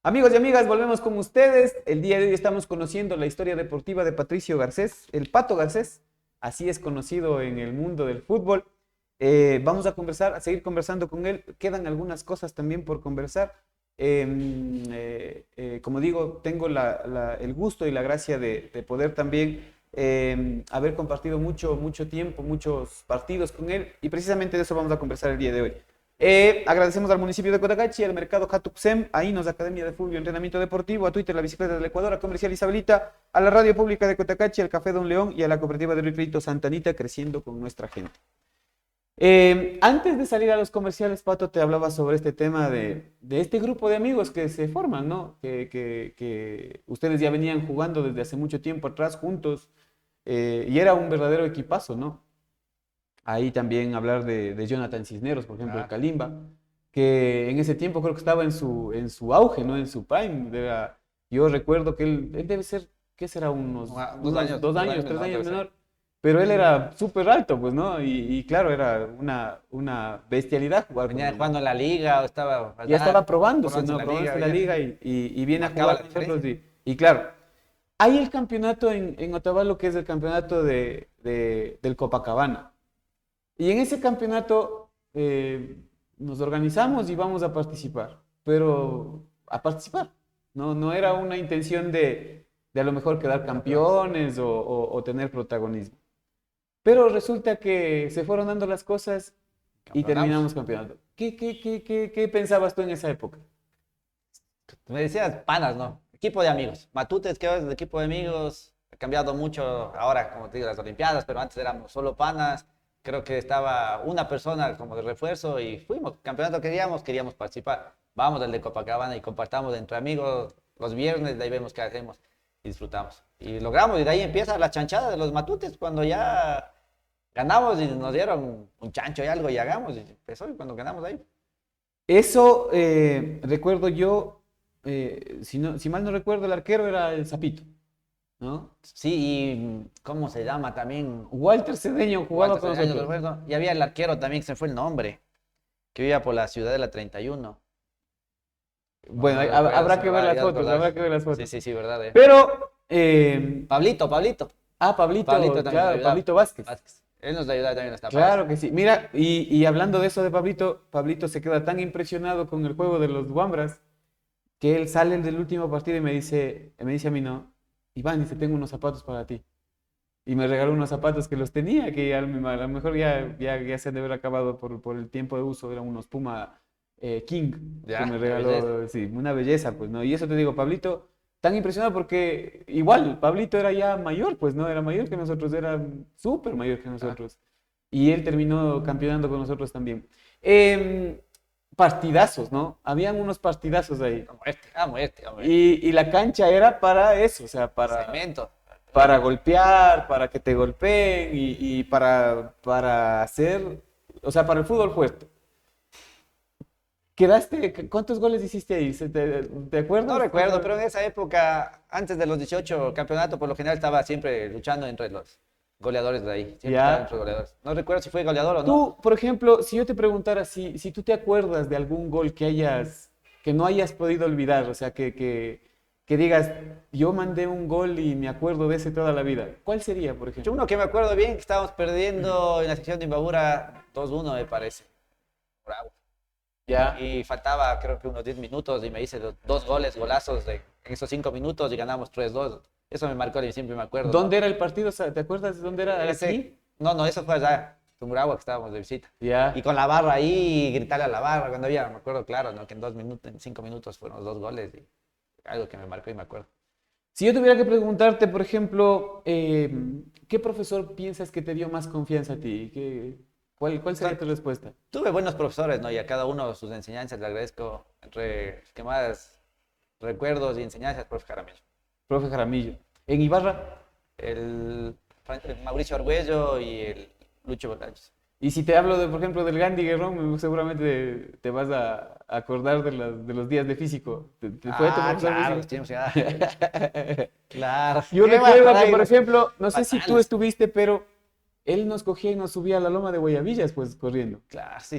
Amigos y amigas, volvemos con ustedes. El día de hoy estamos conociendo la historia deportiva de Patricio Garcés, el Pato Garcés, así es conocido en el mundo del fútbol. Vamos a conversar, a seguir conversando con él. Quedan algunas cosas también por conversar. Como digo, tengo el gusto y la gracia de poder también haber compartido mucho tiempo, muchos partidos con él, y precisamente de eso vamos a conversar el día de hoy. Agradecemos al municipio de Cotacachi, al mercado Jatuxem, a Inos, Academia de Fútbol y Entrenamiento Deportivo, a Twitter, La Bicicleta del Ecuador, a Comercial Isabelita, a la Radio Pública de Cotacachi, al Café Don León y a la Cooperativa de Crédito Santa Anita, creciendo con nuestra gente. Antes de salir a los comerciales, Pato, te hablaba sobre este tema de este grupo de amigos que se forman, ¿no? Que ustedes ya venían jugando desde hace mucho tiempo atrás juntos, y era un verdadero equipazo, ¿no? Ahí también hablar de Jonathan Cisneros, por ejemplo, el Kalimba, que en ese tiempo creo que estaba en su auge, ¿no? En su prime. Yo recuerdo que él debe ser, ¿qué será? Unos 2 años, 3 años menor. Pero él era súper alto, pues, ¿no? Y claro, era una bestialidad jugar. Venía jugando en la liga, ya estaba probándose, ¿no? Probándose en la liga y viene a jugar con nosotros. Y claro, hay el campeonato en Otavalo, que es el campeonato del Copacabana. Y en ese campeonato nos organizamos y vamos a participar, pero a participar. No era una intención de a lo mejor quedar campeones o tener protagonismo. Pero resulta que se fueron dando las cosas y terminamos campeonato. ¿Qué pensabas tú en esa época? Me decías panas, ¿no? Equipo de amigos. Matutes, que es el equipo de amigos. Ha cambiado mucho ahora, como te digo, las Olimpiadas, pero antes éramos solo panas. Creo que estaba una persona como de refuerzo y fuimos. Campeonato queríamos participar. Vamos al de Copacabana y compartamos entre amigos los viernes, de ahí vemos qué hacemos y disfrutamos. Y logramos, y de ahí empieza la chanchada de los matutes, cuando ya ganamos y nos dieron un chancho y algo y hagamos, y empezó y cuando ganamos ahí. Eso recuerdo yo, si mal no recuerdo, el arquero era el Zapito, ¿no? Sí, y ¿cómo se llama también? Walter Cedeño jugaba con nosotros. Y había el arquero también, se fue el nombre, que vivía por la ciudad de la 31. Bueno, habrá que ver las fotos, Sí, verdad. Pero... Pablito. Ah, Pablito también, claro, Pablito Vázquez. Él nos ayuda también hasta Claro que sí. Mira, y hablando de eso de Pablito se queda tan impresionado con el juego de los Wambras que él sale del último partido y me dice a mí, no, Iván, dice, tengo unos zapatos para ti. Y me regaló unos zapatos que los tenía, que a lo mejor ya se han de haber acabado por el tiempo de uso. Eran unos Puma King, que me regaló, sí, una belleza, pues, ¿no? Y eso te digo, Pablito, tan impresionado porque igual, Pablito era ya mayor, pues, ¿no? Era mayor que nosotros, era súper mayor que nosotros. Y él terminó campeonando con nosotros también. Partidazos, ¿no? Habían unos partidazos ahí. A muerte. Y la cancha era para eso, o sea, para golpear, para que te golpeen y para hacer, o sea, para el fútbol fuerte. ¿Cuántos goles hiciste ahí? ¿Te acuerdas? No recuerdo, pero en esa época, antes de los 18 campeonatos, por lo general estaba siempre luchando entre goleadores de ahí. Siempre Ya. estaba entre los goleadores. No recuerdo si fue goleador o no. Tú, por ejemplo, si yo te preguntara si tú te acuerdas de algún gol que no hayas podido olvidar, o sea, que digas, yo mandé un gol y me acuerdo de ese toda la vida, ¿cuál sería, por Yo ejemplo? uno que me acuerdo bien, que estábamos perdiendo en la sección de Imbabura 2-1, me parece. Bravo. Ya. Y faltaba, creo que unos 10 minutos y me hice los 2 goles, golazos en esos 5 minutos y ganamos 3-2. Eso me marcó y siempre me acuerdo. ¿Dónde era el partido? O sea, ¿te acuerdas de dónde era? Ese- ¿Aquí? No, eso fue allá, Tungurahua, que estábamos de visita. Ya. Y con la barra ahí, y gritarle a la barra cuando había, me acuerdo claro, ¿no? Que en 2 minutos, en 5 minutos fueron los 2 goles y algo que me marcó y me acuerdo. Si yo tuviera que preguntarte, por ejemplo, ¿qué profesor piensas que te dio más confianza a ti? ¿Cuál sería tu respuesta? Tuve buenos profesores, ¿no? Y a cada uno sus enseñanzas le agradezco. Entre los que más recuerdos y enseñanzas, profe Jaramillo. Profe Jaramillo. ¿En Ibarra? El Mauricio Argüello y el Lucho Bolaños. Y si te hablo, por ejemplo, del Gandhi Guerrón, seguramente te vas a acordar de los días de físico. ¿Fue tu profesor de claro, físico? los tiempos ya. Claro. Yo ¿Qué recuerdo va a que, traer? por ejemplo, no sé si tú Fatales. estuviste, pero él nos cogía y nos subía a la loma de Guayabillas, pues, corriendo, Claro, sí.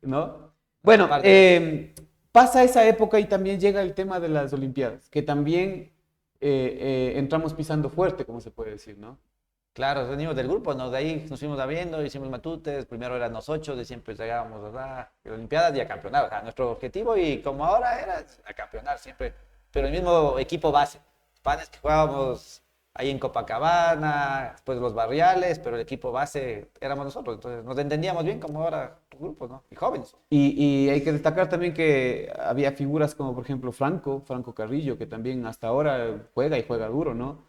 ¿no? Bueno, Aparte. pasa esa época y también llega el tema de las Olimpiadas, que también entramos pisando fuerte, como se puede decir, ¿no? Claro, venimos del grupo, ¿no? De ahí nos fuimos abriendo, hicimos matutes, primero eran los 8, de siempre llegábamos a las Olimpiadas y a campeonar. O sea, nuestro objetivo, y como ahora, era a campeonar siempre, pero el mismo equipo base. Panes que jugábamos ahí en Copacabana, después los barriales, pero el equipo base éramos nosotros, entonces nos entendíamos bien como ahora los grupos, ¿no? Y jóvenes. Y hay que destacar también que había figuras como, por ejemplo, Franco Carrillo, que también hasta ahora juega y juega duro, ¿no?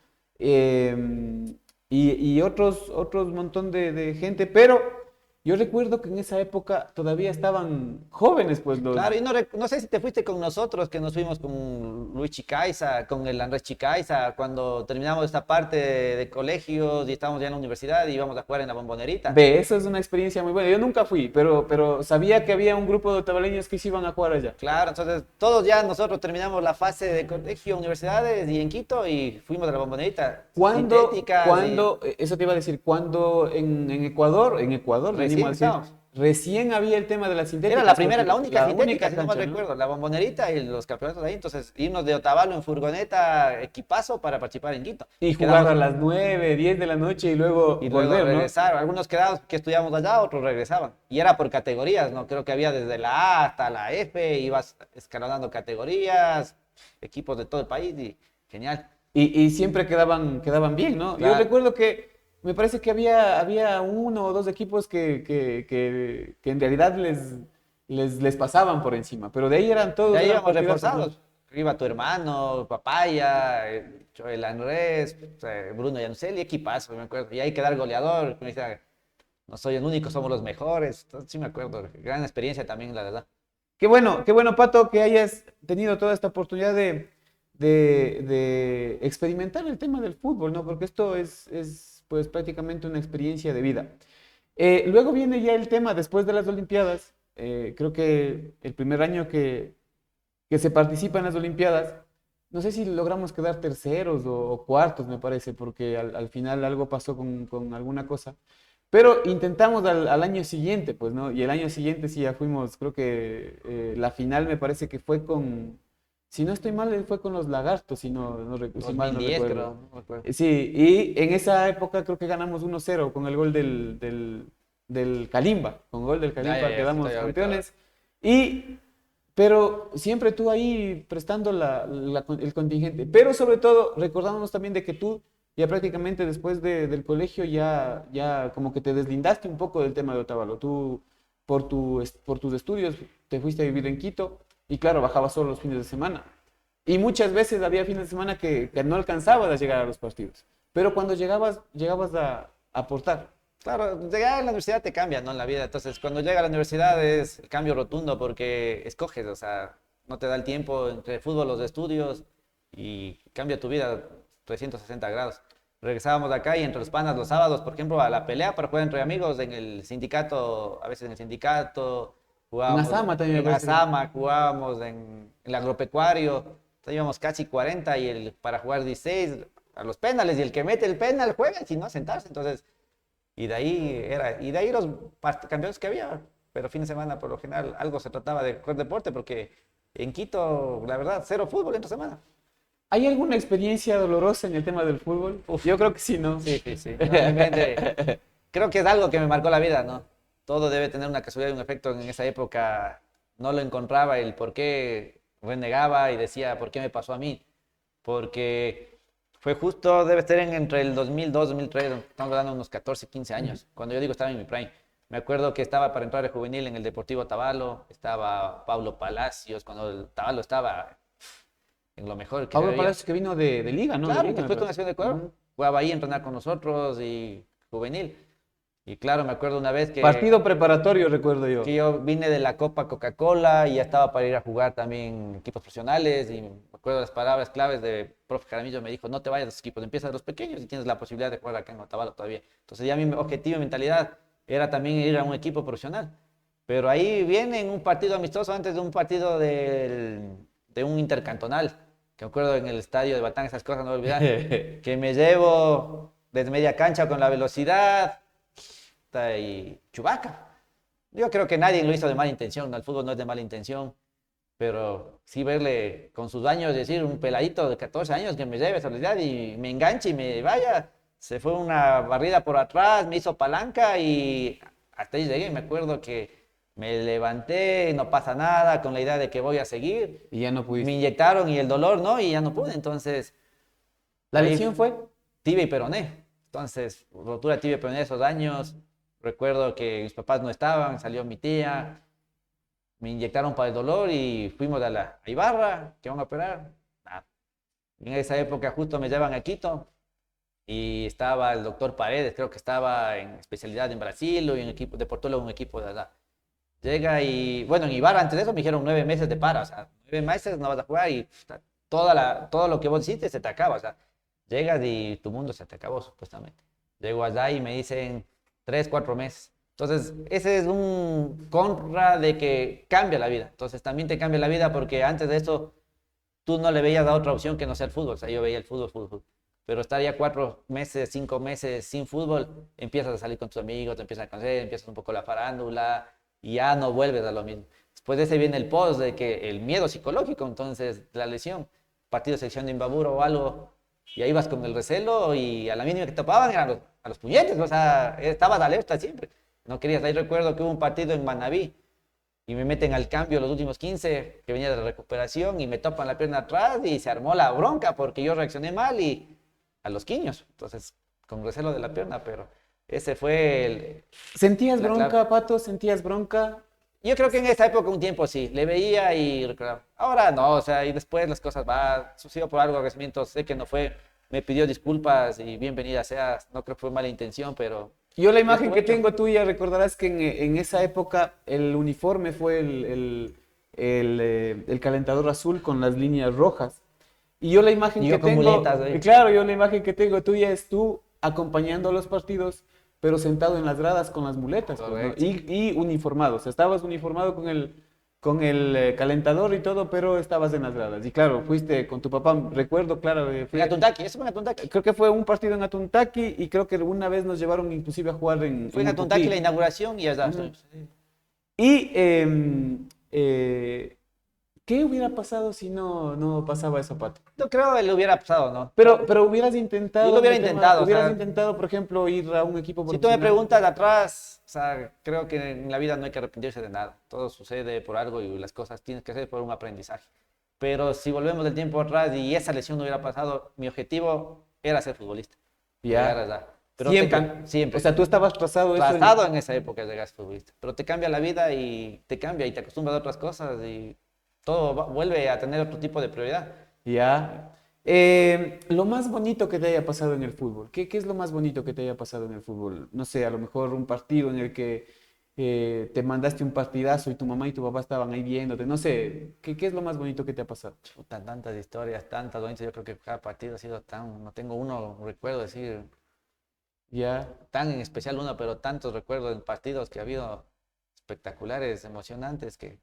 Y otros montón de gente, pero yo recuerdo que en esa época todavía estaban jóvenes, pues los... Claro, y no sé si te fuiste con nosotros, que nos fuimos con Luis Chicaiza, con el Andrés Chicaiza, cuando terminamos esta parte de colegios y estábamos ya en la universidad y íbamos a jugar en la Bombonerita. Ve, eso es una experiencia muy buena. Yo nunca fui, pero sabía que había un grupo de otavaleños que se iban a jugar allá. Claro, entonces todos ya nosotros terminamos la fase de colegio, universidades y en Quito y fuimos a la Bombonerita. Sintéticas Eso te iba a decir, cuando en Ecuador Recién venimos a decir, estábamos. recién había el tema de las sintéticas. Era la primera, porque la única sintética, si no cancha, mal recuerdo, la Bombonerita y los campeonatos de ahí. Entonces, irnos de Otavalo en furgoneta, equipazo para participar en Quito. Y jugar Quedamos- a las 9, 10 de la noche y luego Y luego volver, ¿no? regresar. Algunos quedados que estudiamos allá, otros regresaban. Y era por categorías, ¿no? Creo que había desde la A hasta la F, ibas escalonando categorías, equipos de todo el país y genial. Y siempre quedaban bien, ¿no? Yo Claro. recuerdo que me parece que había uno o dos equipos que en realidad les pasaban por encima, pero de ahí eran todos. De ahí eran íbamos partidazos, ¿no? reforzados. Iba tu hermano, Papaya, el Andrés, Bruno Yanuseli, equipazo, me acuerdo. Y hay que dar goleador. Me decía, no soy el único, somos los mejores. Entonces, sí me acuerdo. Gran experiencia también, la verdad. Qué bueno, Pato, que hayas tenido toda esta oportunidad de experimentar el tema del fútbol, ¿no? Porque esto es pues prácticamente una experiencia de vida. Luego viene ya el tema, después de las Olimpiadas, creo que el primer año que se participa en las Olimpiadas, no sé si logramos quedar terceros o cuartos, me parece, porque al final algo pasó con alguna cosa. Pero intentamos al año siguiente, pues, ¿no? Y el año siguiente sí ya fuimos, creo que la final me parece que fue si no estoy mal, fue con los Lagartos, si mal no 2010, recuerdo. creo. No me acuerdo. Sí, y en esa época creo que ganamos 1-0 con el gol del Kalimba. Con gol del Kalimba Ya, quedamos estoy campeones. Pero siempre tú ahí prestando el contingente. Pero sobre todo, recordándonos también de que tú ya prácticamente después del colegio ya como que te deslindaste un poco del tema de Otavalo. Tú, por tus estudios, te fuiste a vivir en Quito y claro, bajabas solo los fines de semana. Y muchas veces había fines de semana que no alcanzabas a llegar a los partidos. Pero cuando llegabas a aportar. Claro, llegar a la universidad te cambia, ¿no? En la vida. Entonces, cuando llega a la universidad es el cambio rotundo porque escoges, o sea, no te da el tiempo entre el fútbol, los estudios y cambia tu vida 360 grados. Regresábamos de acá y entre los panas los sábados, por ejemplo, a la pelea para jugar entre amigos en el sindicato, a veces en el sindicato, jugábamos Azama también me en parece. Azama, jugábamos en el agropecuario, entonces íbamos casi 40 y para jugar 16, a los penales y el que mete el penal juega, si no, sentarse. Entonces, y de ahí los campeones que había. Pero fin de semana, por lo general, algo se trataba de jugar deporte porque en Quito, la verdad, cero fútbol entre semana. ¿Hay alguna experiencia dolorosa en el tema del fútbol? Yo creo que sí, ¿no? Sí. Realmente, creo que es algo que me marcó la vida, ¿no? Todo debe tener una casualidad y un efecto. En esa época no lo encontraba el por qué renegaba y decía, ¿por qué me pasó a mí? Porque fue justo, debe estar entre el 2002, 2003, estamos hablando de unos 14, 15 años. Cuando yo digo estaba en mi prime. Me acuerdo que estaba para entrar de juvenil en el Deportivo Otavalo, estaba Pablo Palacios, cuando el Otavalo estaba en lo mejor que Pablo había. Palacios que vino de Liga, ¿no? Claro, De Liga, después me con parece. Nación de Ecuador, jugaba ahí a entrenar con nosotros y juvenil. Y claro, me acuerdo una vez Partido preparatorio, recuerdo yo. que yo vine de la Copa Coca-Cola y ya estaba para ir a jugar también equipos profesionales y me acuerdo las palabras claves de profe Jaramillo, me dijo, no te vayas de los equipos, empieza de los pequeños y tienes la posibilidad de jugar acá en Otavalo todavía. Entonces ya mi objetivo y mentalidad era también ir a un equipo profesional. Pero ahí viene en un partido amistoso antes de un partido de un intercantonal, que me acuerdo en el estadio de Batán, esas cosas no voy a olvidar, que me llevo desde media cancha con la velocidad y Chubaca. Yo creo que nadie lo hizo de mala intención, ¿no? El fútbol no es de mala intención, pero sí verle con sus años, decir, un peladito de 14 años que me lleve esa velocidad y me enganche y me vaya, se fue una barrida por atrás, me hizo palanca y hasta ahí llegué. Me acuerdo que me levanté, no pasa nada, con la idea de que voy a seguir. Y ya no pudiste. Me inyectaron y el dolor, ¿no? Y ya no pude, entonces... ¿La ahí lesión fue? tibia y peroné. Entonces, rotura de tibia y peroné esos años. Recuerdo que mis papás no estaban, salió mi tía, me inyectaron para el dolor y fuimos a la Ibarra, que van a operar. Nada. En esa época justo me llevan a Quito y estaba el doctor Paredes, creo que estaba en especialidad en Brasil o en equipo, deportólogo, un equipo de allá. Llega y, bueno, en Ibarra antes de eso me dijeron 9 meses de para, o sea, 9 meses no vas a jugar y todo lo que vos hiciste se te acaba, o sea, llegas y tu mundo se te acabó supuestamente. Llego allá y me dicen 3, 4 meses. Entonces, ese es un contra de que cambia la vida. Entonces, también te cambia la vida porque antes de eso tú no le veías a otra opción que no sea el fútbol. O sea, yo veía el fútbol. Pero estar ya 4 meses, 5 meses sin fútbol, empiezas a salir con tus amigos, te empiezas a conocer, empiezas un poco la farándula y ya no vuelves a lo mismo. Después de ese viene el post de que el miedo psicológico, entonces, la lesión, partido de selección de Imbabura o algo, y ahí vas con el recelo y a la mínima que te topaban eran a los puñetes, o sea, estabas alerta siempre. No querías. Ahí recuerdo que hubo un partido en Manabí y me meten al cambio los últimos 15, que venía de la recuperación y me topan la pierna atrás y se armó la bronca porque yo reaccioné mal y a los quiños. Entonces, con recelo de la pierna, pero ese fue el... ¿Sentías la bronca, clave. Pato? ¿Sentías bronca? Yo creo que en esa época un tiempo sí, le veía y recordaba. Ahora no, o sea, y después las cosas va, sucedió por algo, agradecimiento, sé que no fue, me pidió disculpas y bienvenida seas, no creo que fue mala intención, pero... Yo la imagen que Estuvo hecho. tengo tuya, recordarás que en esa época el uniforme fue el calentador azul con las líneas rojas. Y yo la imagen Y yo que con tengo, muletas, ¿eh? claro, yo la imagen que tengo tuya es tú acompañando a los partidos, pero sentado en las gradas con las muletas, pues, ¿no? Correcto. Y uniformado. O sea, estabas uniformado con el calentador y todo, pero estabas en las gradas. Y claro, fuiste con tu papá, recuerdo, claro, En Atuntaqui, eso fue en Atuntaqui. creo que fue un partido en Atuntaqui y creo que alguna vez nos llevaron inclusive a jugar Fue en Ucupí. Atuntaqui la inauguración y ya está. Y ¿qué hubiera pasado si no pasaba eso, Pato? Yo creo que le hubiera pasado, ¿no? Pero hubieras intentado. Yo lo hubiera en el tema- intentado, o Hubieras sea, intentado, por ejemplo, ir a un equipo Si tú me profesional. preguntas de atrás, o sea, creo que en la vida no hay que arrepentirse de nada. Todo sucede por algo y las cosas tienes que hacer por un aprendizaje. Pero si volvemos del tiempo atrás y esa lesión no hubiera pasado, mi objetivo era ser futbolista. Ya. Llegar allá. Pero Siempre. siempre. O sea, tú estabas trazado eso. Trazado en esa época de llegar futbolista. Pero te cambia la vida y te cambia y te acostumbras a otras cosas y todo vuelve a tener otro tipo de prioridad. Ya. Lo más bonito que te haya pasado en el fútbol. ¿Qué es lo más bonito que te haya pasado en el fútbol? No sé, a lo mejor un partido en el que te mandaste un partidazo y tu mamá y tu papá estaban ahí viéndote. No sé, ¿qué es lo más bonito que te ha pasado? Puta, tantas historias, tantas bonitas. Yo creo que cada partido ha sido tan. No tengo uno, recuerdo decir, Ya. tan en especial uno, pero tantos recuerdos en partidos que ha habido espectaculares, emocionantes, que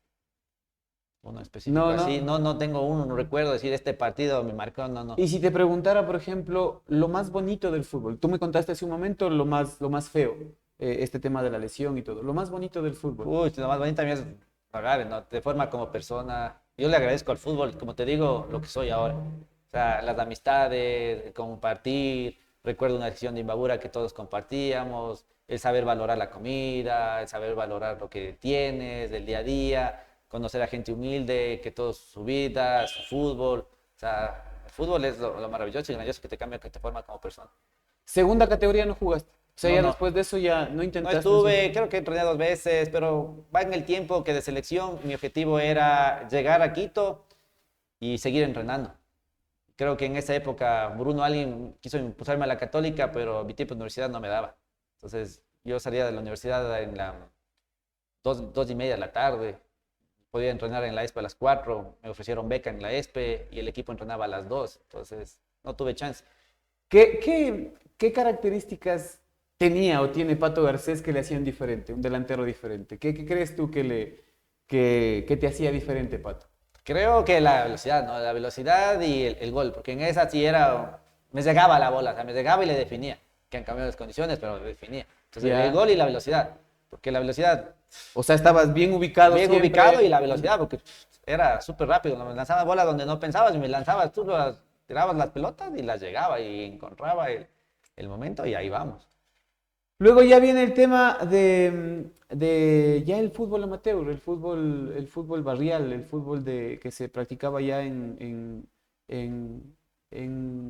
uno específico. No, no. Así, no tengo uno, no recuerdo decir este partido me marcó, no. Y si te preguntara, por ejemplo, lo más bonito del fútbol, tú me contaste hace un momento lo más feo, este tema de la lesión y todo, lo más bonito del fútbol. Uy, lo más bonito también es pagar, ¿no? Te forma como persona. Yo le agradezco al fútbol, como te digo, lo que soy ahora. O sea, las amistades, el compartir. Recuerdo una sesión de Imbabura que todos compartíamos, el saber valorar la comida, el saber valorar lo que tienes del día a día, conocer a gente humilde, que todo su vida, su fútbol. O sea, el fútbol es lo maravilloso y grandioso que te cambia, que te forma como persona. Segunda categoría no jugaste. O sea, No, ya no. después de eso ya no No intentaste. estuve, creo que entrené 2 veces, pero va en el tiempo que de selección mi objetivo era llegar a Quito y seguir entrenando. Creo que en esa época Bruno alguien quiso impulsarme a la Católica, pero mi tiempo de universidad no me daba. Entonces yo salía de la universidad en las 2:30 de la tarde, podía entrenar en la ESPE a las 4, me ofrecieron beca en la ESPE y el equipo entrenaba a las 2, entonces no tuve chance. ¿Qué características tenía o tiene Pato Garcés que le hacían diferente, un delantero diferente? ¿Qué crees tú que te hacía diferente, Pato? Creo que la velocidad, ¿no? La velocidad y el gol, porque en esa sí era, me llegaba la bola, o sea, me llegaba y le definía, que han cambiado las condiciones, pero me definía. Entonces Ya. el gol y la velocidad, porque la velocidad, O sea, estabas bien ubicado bien siempre. ubicado y la velocidad, porque era súper rápido, ¿no? Me lanzaba bola donde no pensabas y me lanzabas, tú tirabas las pelotas y las llegaba y encontraba el momento y ahí vamos. Luego ya viene el tema de ya el fútbol amateur, el fútbol barrial, el fútbol que se practicaba ya en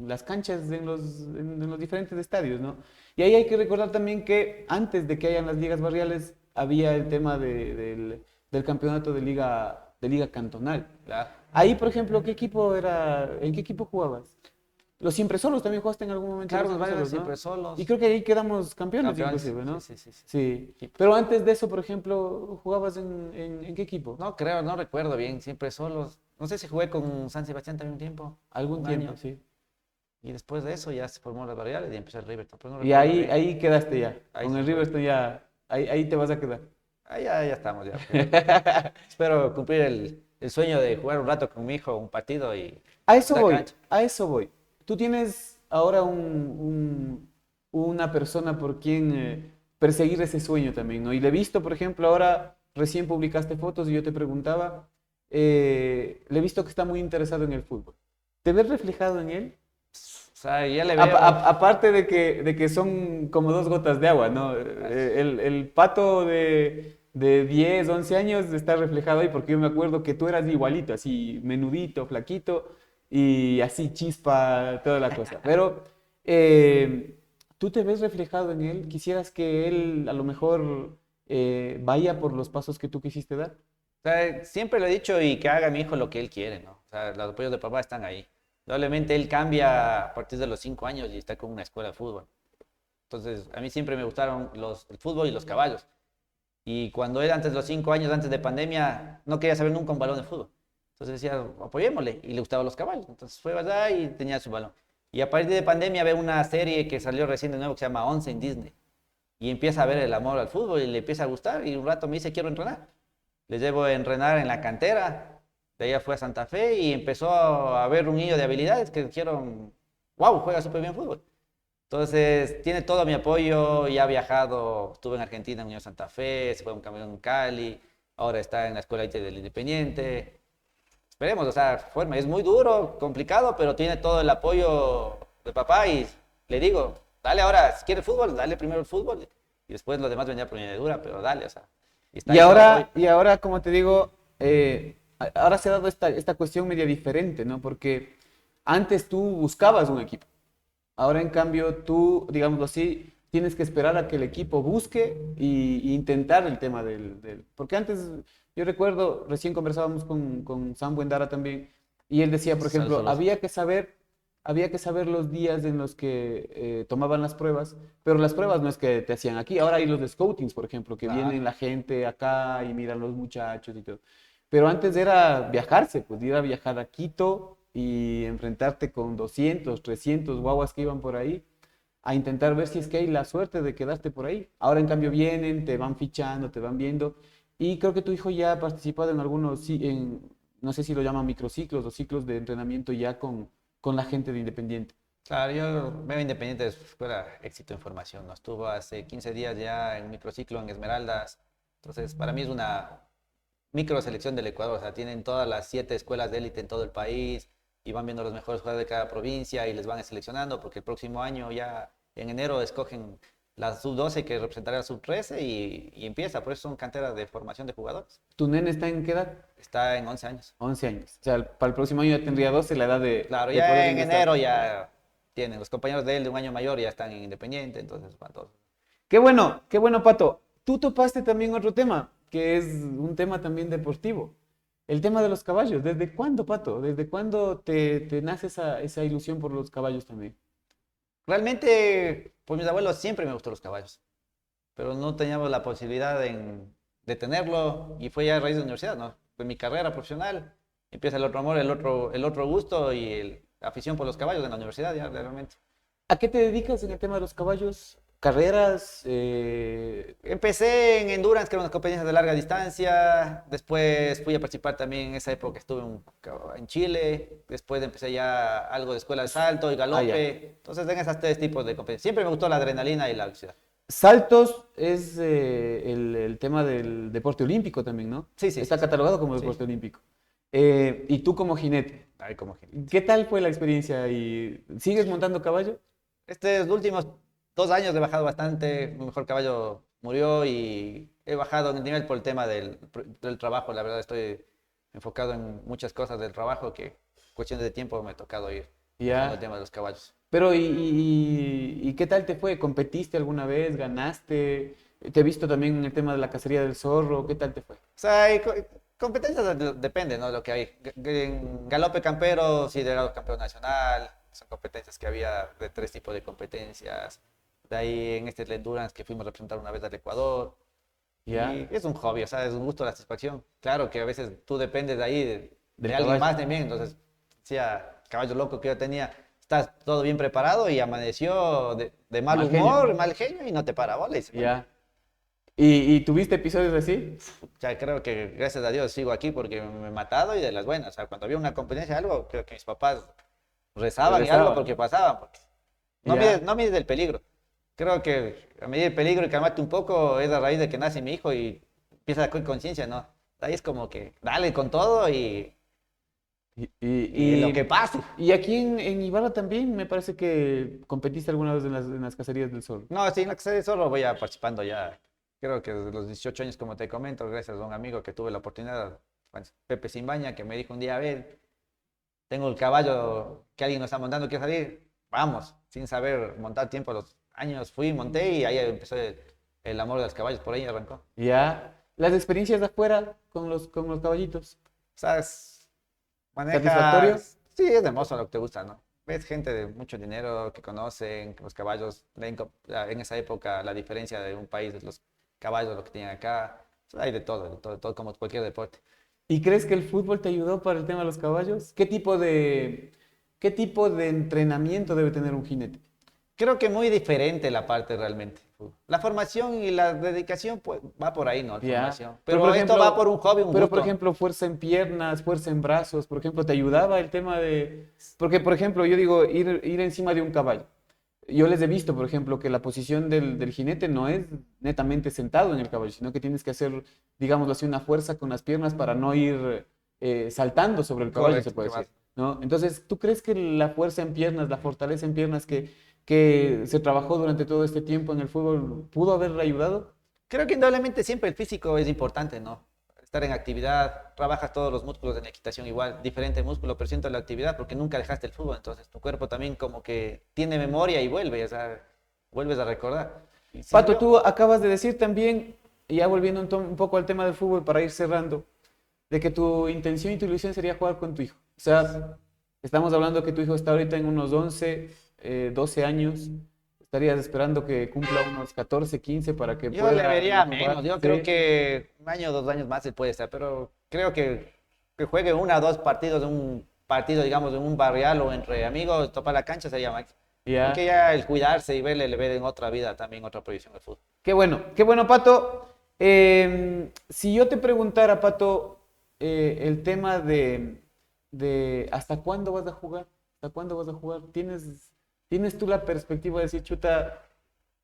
las canchas, en los diferentes estadios, ¿no? Y ahí hay que recordar también que antes de que hayan las ligas barriales, había el tema del campeonato de liga cantonal. Claro. Ahí, por ejemplo, ¿en qué equipo jugabas? Los Siempre Solos también jugaste en algún momento. Claro, Los los varios Siempre siempre solos. Y creo que ahí quedamos campeones, Campeones, inclusive, ¿no? sí. Sí. Pero antes de eso, por ejemplo, ¿jugabas en qué equipo? No creo, no recuerdo bien, siempre solos. No sé si jugué con San Sebastián también un tiempo. Algún un tiempo, año. sí. Y después de eso ya se formó las variables y empezó el Riverton. Pero no Y recuerdo ahí, bien. ahí quedaste ya. Ahí Con sí el fue. Riverton ya, ahí te vas a quedar. Ahí ya estamos ya. Espero cumplir el sueño de jugar un rato con mi hijo, un partido y... A eso la voy, cancha. a eso voy. Tú tienes ahora una persona por quien perseguir ese sueño también, ¿no? Y le he visto, por ejemplo, ahora recién publicaste fotos y yo te preguntaba, le he visto que está muy interesado en el fútbol. ¿Te ves reflejado en él? O sea, ya le veo... Aparte de que son como 2 gotas de agua, ¿no? El Pato de 10, 11 años está reflejado ahí porque yo me acuerdo que tú eras igualito, así menudito, flaquito y así chispa, toda la cosa. Pero tú te ves reflejado en él, quisieras que él a lo mejor vaya por los pasos que tú quisiste dar. O sea, siempre lo he dicho y que haga mi hijo lo que él quiere, ¿no? O sea, los apoyos de papá están ahí. Probablemente él cambia a partir de los 5 años y está con una escuela de fútbol. Entonces, a mí siempre me gustaron el fútbol y los caballos. Y cuando él, antes de los 5 años, antes de pandemia, no quería saber nunca un balón de fútbol. Entonces decía, apoyémosle. Y le gustaban los caballos. Entonces fue allá y tenía su balón. Y a partir de pandemia ve una serie que salió recién de nuevo que se llama 11 en Disney. Y empieza a ver el amor al fútbol y le empieza a gustar. Y un rato me dice, quiero entrenar. Le llevo a entrenar en la cantera. De allá fue a Santa Fe y empezó a ver un niño de habilidades que dijeron, wow, juega súper bien fútbol. Entonces, tiene todo mi apoyo, ya ha viajado, estuvo en Argentina, en Unión Santa Fe, se fue a un campeón en Cali, ahora está en la escuela IT del Independiente. Esperemos, o sea, forma, es muy duro, complicado, pero tiene todo el apoyo de papá y le digo, dale ahora, si quieres fútbol, dale primero el fútbol y después lo demás vendrá por añadidura, pero dale, o sea. Y ahora, como te digo, ahora se ha dado esta cuestión media diferente, ¿no? Porque antes tú buscabas un equipo. Ahora, en cambio, tú, digámoslo así, tienes que esperar a que el equipo busque y intentar el tema Porque antes, yo recuerdo, recién conversábamos con Sam Buendara también, y él decía, por ejemplo, había que saber los días en los que tomaban las pruebas, pero las pruebas no es que te hacían aquí. Ahora hay los de scoutings, por ejemplo, que vienen la gente acá y miran los muchachos y todo. Pero antes era viajarse, pues ir a viajar a Quito y enfrentarte con 200, 300 guaguas que iban por ahí a intentar ver si es que hay la suerte de quedarte por ahí. Ahora, en cambio, vienen, te van fichando, te van viendo. Y creo que tu hijo ya ha participado en algunos, no sé si lo llaman microciclos o ciclos de entrenamiento ya con la gente de Independiente. Claro, yo veo Independiente de su escuela Éxito en Formación, ¿no? Estuvo hace 15 días ya en microciclo en Esmeraldas. Entonces, para mí es una micro selección del Ecuador. O sea, tienen todas las 7 escuelas de élite en todo el país y van viendo los mejores jugadores de cada provincia y les van seleccionando porque el próximo año ya en enero escogen la sub-12 que representará la sub-13 y empieza. Por eso son canteras de formación de jugadores. ¿Tu nene está en qué edad? Está en 11 años. 11 años. O sea, para el próximo año ya tendría 12, la edad de... Claro, de ya poder en ingresar. enero ya tienen. Los compañeros de él de un año mayor ya están en Independiente, entonces van todos. Qué bueno, Pato. Tú topaste también otro tema, que es un tema también deportivo. El tema de los caballos. ¿Desde cuándo, Pato? ¿Desde cuándo te nace esa ilusión por los caballos también? Realmente, por mis abuelos siempre me gustó los caballos, pero no teníamos la posibilidad de tenerlo y fue ya a raíz de la universidad, ¿no? Fue mi carrera profesional, empieza el otro amor, el otro gusto y la afición por los caballos en la universidad ya realmente. ¿A qué te dedicas en el tema de los caballos? ¿Carreras? Empecé en endurance, que eran unas competencias de larga distancia. Después fui a participar también en esa época, estuve en Chile. Después empecé ya algo de escuela de salto y galope. Entonces, en esos 3 tipos de competencias. Siempre me gustó la adrenalina y la velocidad. Saltos es el tema del deporte olímpico también, ¿no? Sí, sí. Está catalogado como deporte olímpico. Y tú como jinete. Ay, como que... ¿Qué tal fue la experiencia? ¿Y sigues montando caballo? Estos últimos 2 años he bajado bastante. Mi mejor caballo murió y he bajado en el nivel por el tema del trabajo. La verdad, estoy enfocado en muchas cosas del trabajo que, cuestión de tiempo, me ha tocado ir Ya. con el tema de los caballos. Pero, ¿y qué tal te fue? ¿Competiste alguna vez? ¿Ganaste? Te he visto también en el tema de la cacería del zorro. ¿Qué tal te fue? O sea, hay competencias depende, ¿no? De lo que hay. En galope campero, sí, he llegado campeón nacional. Son competencias que había de 3 tipos de competencias. De ahí en este endurance que fuimos a representar una vez al Ecuador. Ya. Y es un hobby, o sea, es un gusto, la satisfacción. Claro que a veces tú dependes de ahí, de Del alguien caballo. más también. Entonces, decía, caballo loco que yo tenía, estás todo bien preparado y amaneció de mal Mal genio. humor, mal genio y no te para bola. Y se Ya. pone. ¿Y tuviste episodios así? Ya creo que gracias a Dios sigo aquí porque me he matado y de las buenas. O sea, cuando había una competencia algo, creo que mis papás rezaban y algo porque pasaban. Porque Ya. no mides el peligro. Creo que a medir el peligro y calmarte un poco es a raíz de que nace mi hijo y empieza a coger conciencia, ¿no? Ahí es como que dale con todo y lo que pase. Y aquí en Ibarra también me parece que competiste alguna vez en las cacerías del zorro. No, sí, en la que solo voy a participando ya. Creo que desde los 18 años, como te comento, gracias a un amigo que tuve la oportunidad, Pepe Simbaña, que me dijo un día, a ver, tengo el caballo que alguien nos está montando, ¿quiere salir? Vamos, sin saber montar tiempo a los años, fui, monté y ahí empezó el amor de los caballos, por ahí arrancó. Ya. Las experiencias de afuera con los caballitos. O sea, manejas... ¿Satisfactorio? Sí, es hermoso lo que te gusta, ¿no? Ves gente de mucho dinero que conocen los caballos, ven en esa época la diferencia de un país, de los caballos, lo que tienen acá. O sea, hay de todo, como cualquier deporte. ¿Y crees que el fútbol te ayudó para el tema de los caballos? ¿Qué tipo de entrenamiento debe tener un jinete? Creo que muy diferente la parte realmente. La formación y la dedicación pues, va por ahí, ¿no? La Ya. formación. Pero, Pero por esto ejemplo, va por un hobby, un Pero, gusto. por ejemplo, fuerza en piernas, fuerza en brazos, por ejemplo, ¿te ayudaba el tema de...? Porque, por ejemplo, yo digo, ir encima de un caballo. Yo les he visto, por ejemplo, que la posición del jinete no es netamente sentado en el caballo, sino que tienes que hacer, digámoslo así, una fuerza con las piernas para no ir saltando sobre el caballo, Correcto, se puede ¿qué decir, ¿no? Entonces, ¿tú crees que la fuerza en piernas, la fortaleza en piernas que se trabajó durante todo este tiempo en el fútbol, pudo haber ayudado? Creo que indudablemente siempre el físico es importante, ¿no? Estar en actividad, trabajas todos los músculos en la equitación igual, diferente músculo, pero siento la actividad porque nunca dejaste el fútbol, entonces tu cuerpo también como que tiene memoria y vuelve, o sea, vuelves a recordar. Y sí, Pato, tú acabas de decir también, ya volviendo un poco al tema del fútbol para ir cerrando, de que tu intención y tu ilusión sería jugar con tu hijo. O sea, estamos hablando que tu hijo está ahorita en unos 11, 12 años. Estarías esperando que cumpla unos 14, 15 para que yo pueda le vería jugar. menos, yo Sí. creo que 1 año, 2 años más él puede estar, pero creo que juegue 1 o 2 partidos de un partido, digamos, de un barrial o entre amigos, topa la cancha sería máximo. Ya. Porque ya el cuidarse y verle, le ve en otra vida también, otra proyección del fútbol. Qué bueno, Pato. Si yo te preguntara, Pato, el tema de ¿hasta cuándo vas a jugar? ¿Hasta cuándo vas a jugar? ¿Tienes tú la perspectiva de decir, chuta,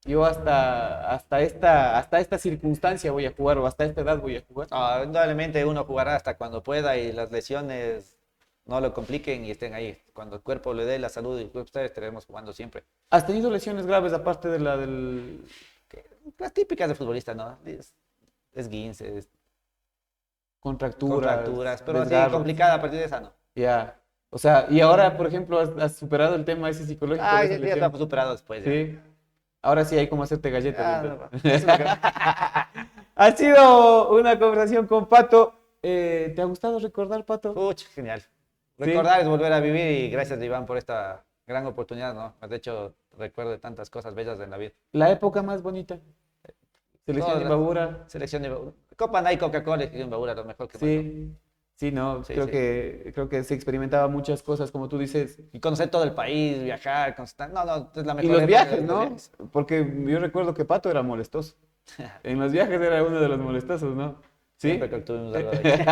yo hasta esta circunstancia voy a jugar o hasta esta edad voy a jugar? Indudablemente uno jugará hasta cuando pueda y las lesiones no lo compliquen y estén ahí. Cuando el cuerpo le dé la salud y el cuerpo estaremos jugando siempre. ¿Has tenido lesiones graves aparte de Las típicas de futbolista, ¿no? Esguinces, contracturas, pero así desgarros? complicada a partir de esa, ¿no? Ya. O sea, y ahora, por ejemplo, has superado el tema ese psicológico de esa Ya lesión? estamos superados después. Ya. Sí. Ahora sí hay como hacerte galletas. Ah, entonces. no, eso es lo que- Ha sido una conversación con Pato. ¿Te ha gustado recordar, Pato? Pucha, genial. Sí. Recordar es volver a vivir y gracias, Iván, por esta gran oportunidad, ¿no? Me has hecho recuerdo de tantas cosas bellas en la vida. La época más bonita. Selección de Todas las- Imbabura. Selección de Imbabura. Copa Nike, Coca-Cola y Imbabura, lo mejor que pasó. Sí, no, Sí, creo sí. creo que se experimentaba muchas cosas, como tú dices. Y conocer todo el país, viajar, no, es la mejor Y los época, viajes, los ¿no? viajes. Porque yo recuerdo que Pato era molestoso. En los viajes era uno de los molestosos, ¿no? ¿Sí? Siempre que tuvimos algo de eso.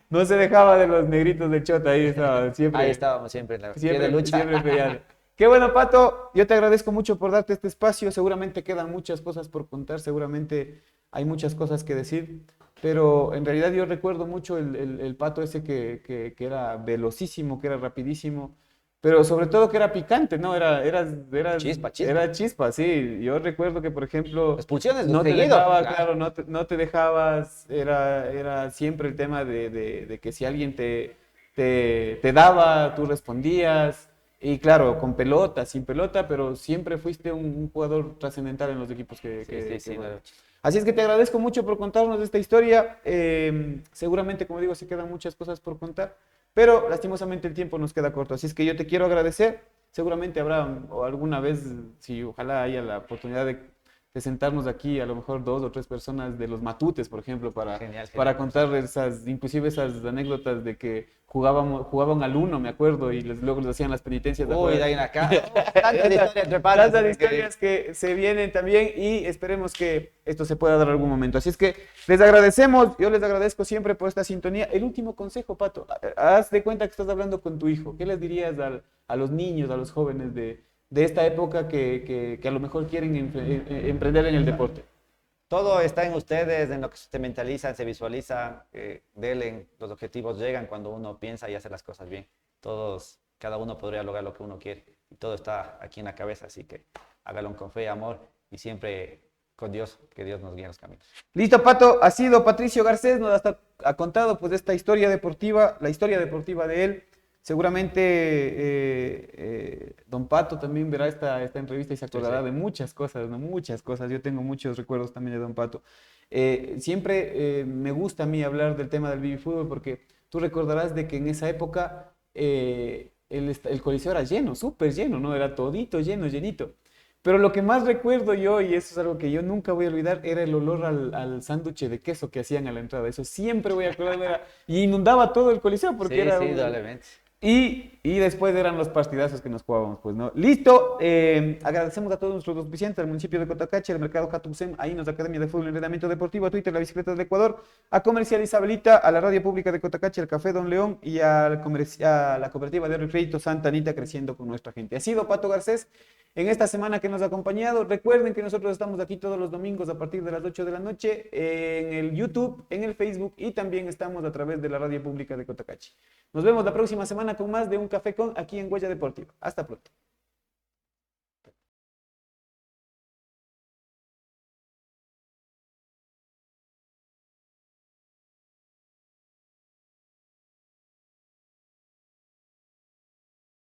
No se dejaba de los negritos de Chota, ahí estaba siempre. Ahí estábamos siempre en la pie Siempre, de lucha. siempre peleando. Qué bueno, Pato. Yo te agradezco mucho por darte este espacio. Seguramente quedan muchas cosas por contar. Seguramente hay muchas cosas que decir. Pero en realidad yo recuerdo mucho el Pato ese que era velocísimo, que era rapidísimo. Pero sobre todo que era picante, ¿no? Era Chispa. Era chispa, sí. Yo recuerdo que, por ejemplo, Expulsiones no te seguido, dejaba, claro. claro, no te dejabas, era siempre el tema de que si alguien te daba, tú respondías, y claro, con pelota, sin pelota, pero siempre fuiste un jugador trascendental en los equipos Sí, juegas. no. Así es que te agradezco mucho por contarnos esta historia. Seguramente, como digo, se quedan muchas cosas por contar, pero lastimosamente el tiempo nos queda corto. Así es que yo te quiero agradecer. Seguramente habrá o alguna vez, si ojalá haya la oportunidad de sentarnos aquí, a lo mejor 2 o 3 personas de los matutes, por ejemplo, para Genial. contar inclusive esas anécdotas de que jugaban al uno, me acuerdo, y luego les hacían las penitencias de Uy, afuera. de ahí en acá. Tantas historias entre panas. Tantas historias que se vienen también y esperemos que esto se pueda dar en algún momento. Así es que les agradecemos, yo les agradezco siempre por esta sintonía. El último consejo, Pato, haz de cuenta que estás hablando con tu hijo. ¿Qué les dirías a los niños, a los jóvenes de esta época que a lo mejor quieren emprender en el deporte? Todo está en ustedes, en lo que se mentalizan, se visualizan, los objetivos llegan cuando uno piensa y hace las cosas bien. Cada uno podría lograr lo que uno quiere y todo está aquí en la cabeza, así que hágalo con fe, amor y siempre con Dios, que Dios nos guíe en los caminos. Listo, Pato, ha sido Patricio Garcés, ha contado pues esta historia deportiva, la historia deportiva de él. Seguramente don Pato también verá esta entrevista y se acordará de muchas cosas, ¿no? Muchas cosas. Yo tengo muchos recuerdos también de don Pato. Siempre me gusta a mí hablar del tema del baby fútbol porque tú recordarás de que en esa época el coliseo era lleno, súper lleno, ¿no? Era todito lleno, llenito. Pero lo que más recuerdo yo, y eso es algo que yo nunca voy a olvidar, era el olor al sándwich de queso que hacían a la entrada. Eso siempre voy a acordarme. Y inundaba todo el coliseo porque Sí, era... sí, indudablemente. Y después eran los partidazos que nos jugábamos, pues, ¿no? Listo, agradecemos a todos nuestros auspiciantes, al municipio de Cotacachi, al Mercado Jatucem, a Inos Academia de Fútbol y Entrenamiento Deportivo, a Twitter, la Bicicleta del Ecuador, a Comercial Isabelita, a la Radio Pública de Cotacachi, al Café Don León y a la Cooperativa de Oro y Crédito Santa Anita, creciendo con nuestra gente. Ha sido Pato Garcés en esta semana que nos ha acompañado. Recuerden que nosotros estamos aquí todos los domingos a partir de las 8 de la noche en el YouTube, en el Facebook y también estamos a través de la Radio Pública de Cotacachi. Nos vemos la próxima semana con más de Un Café Con aquí en Huella Deportiva. Hasta pronto.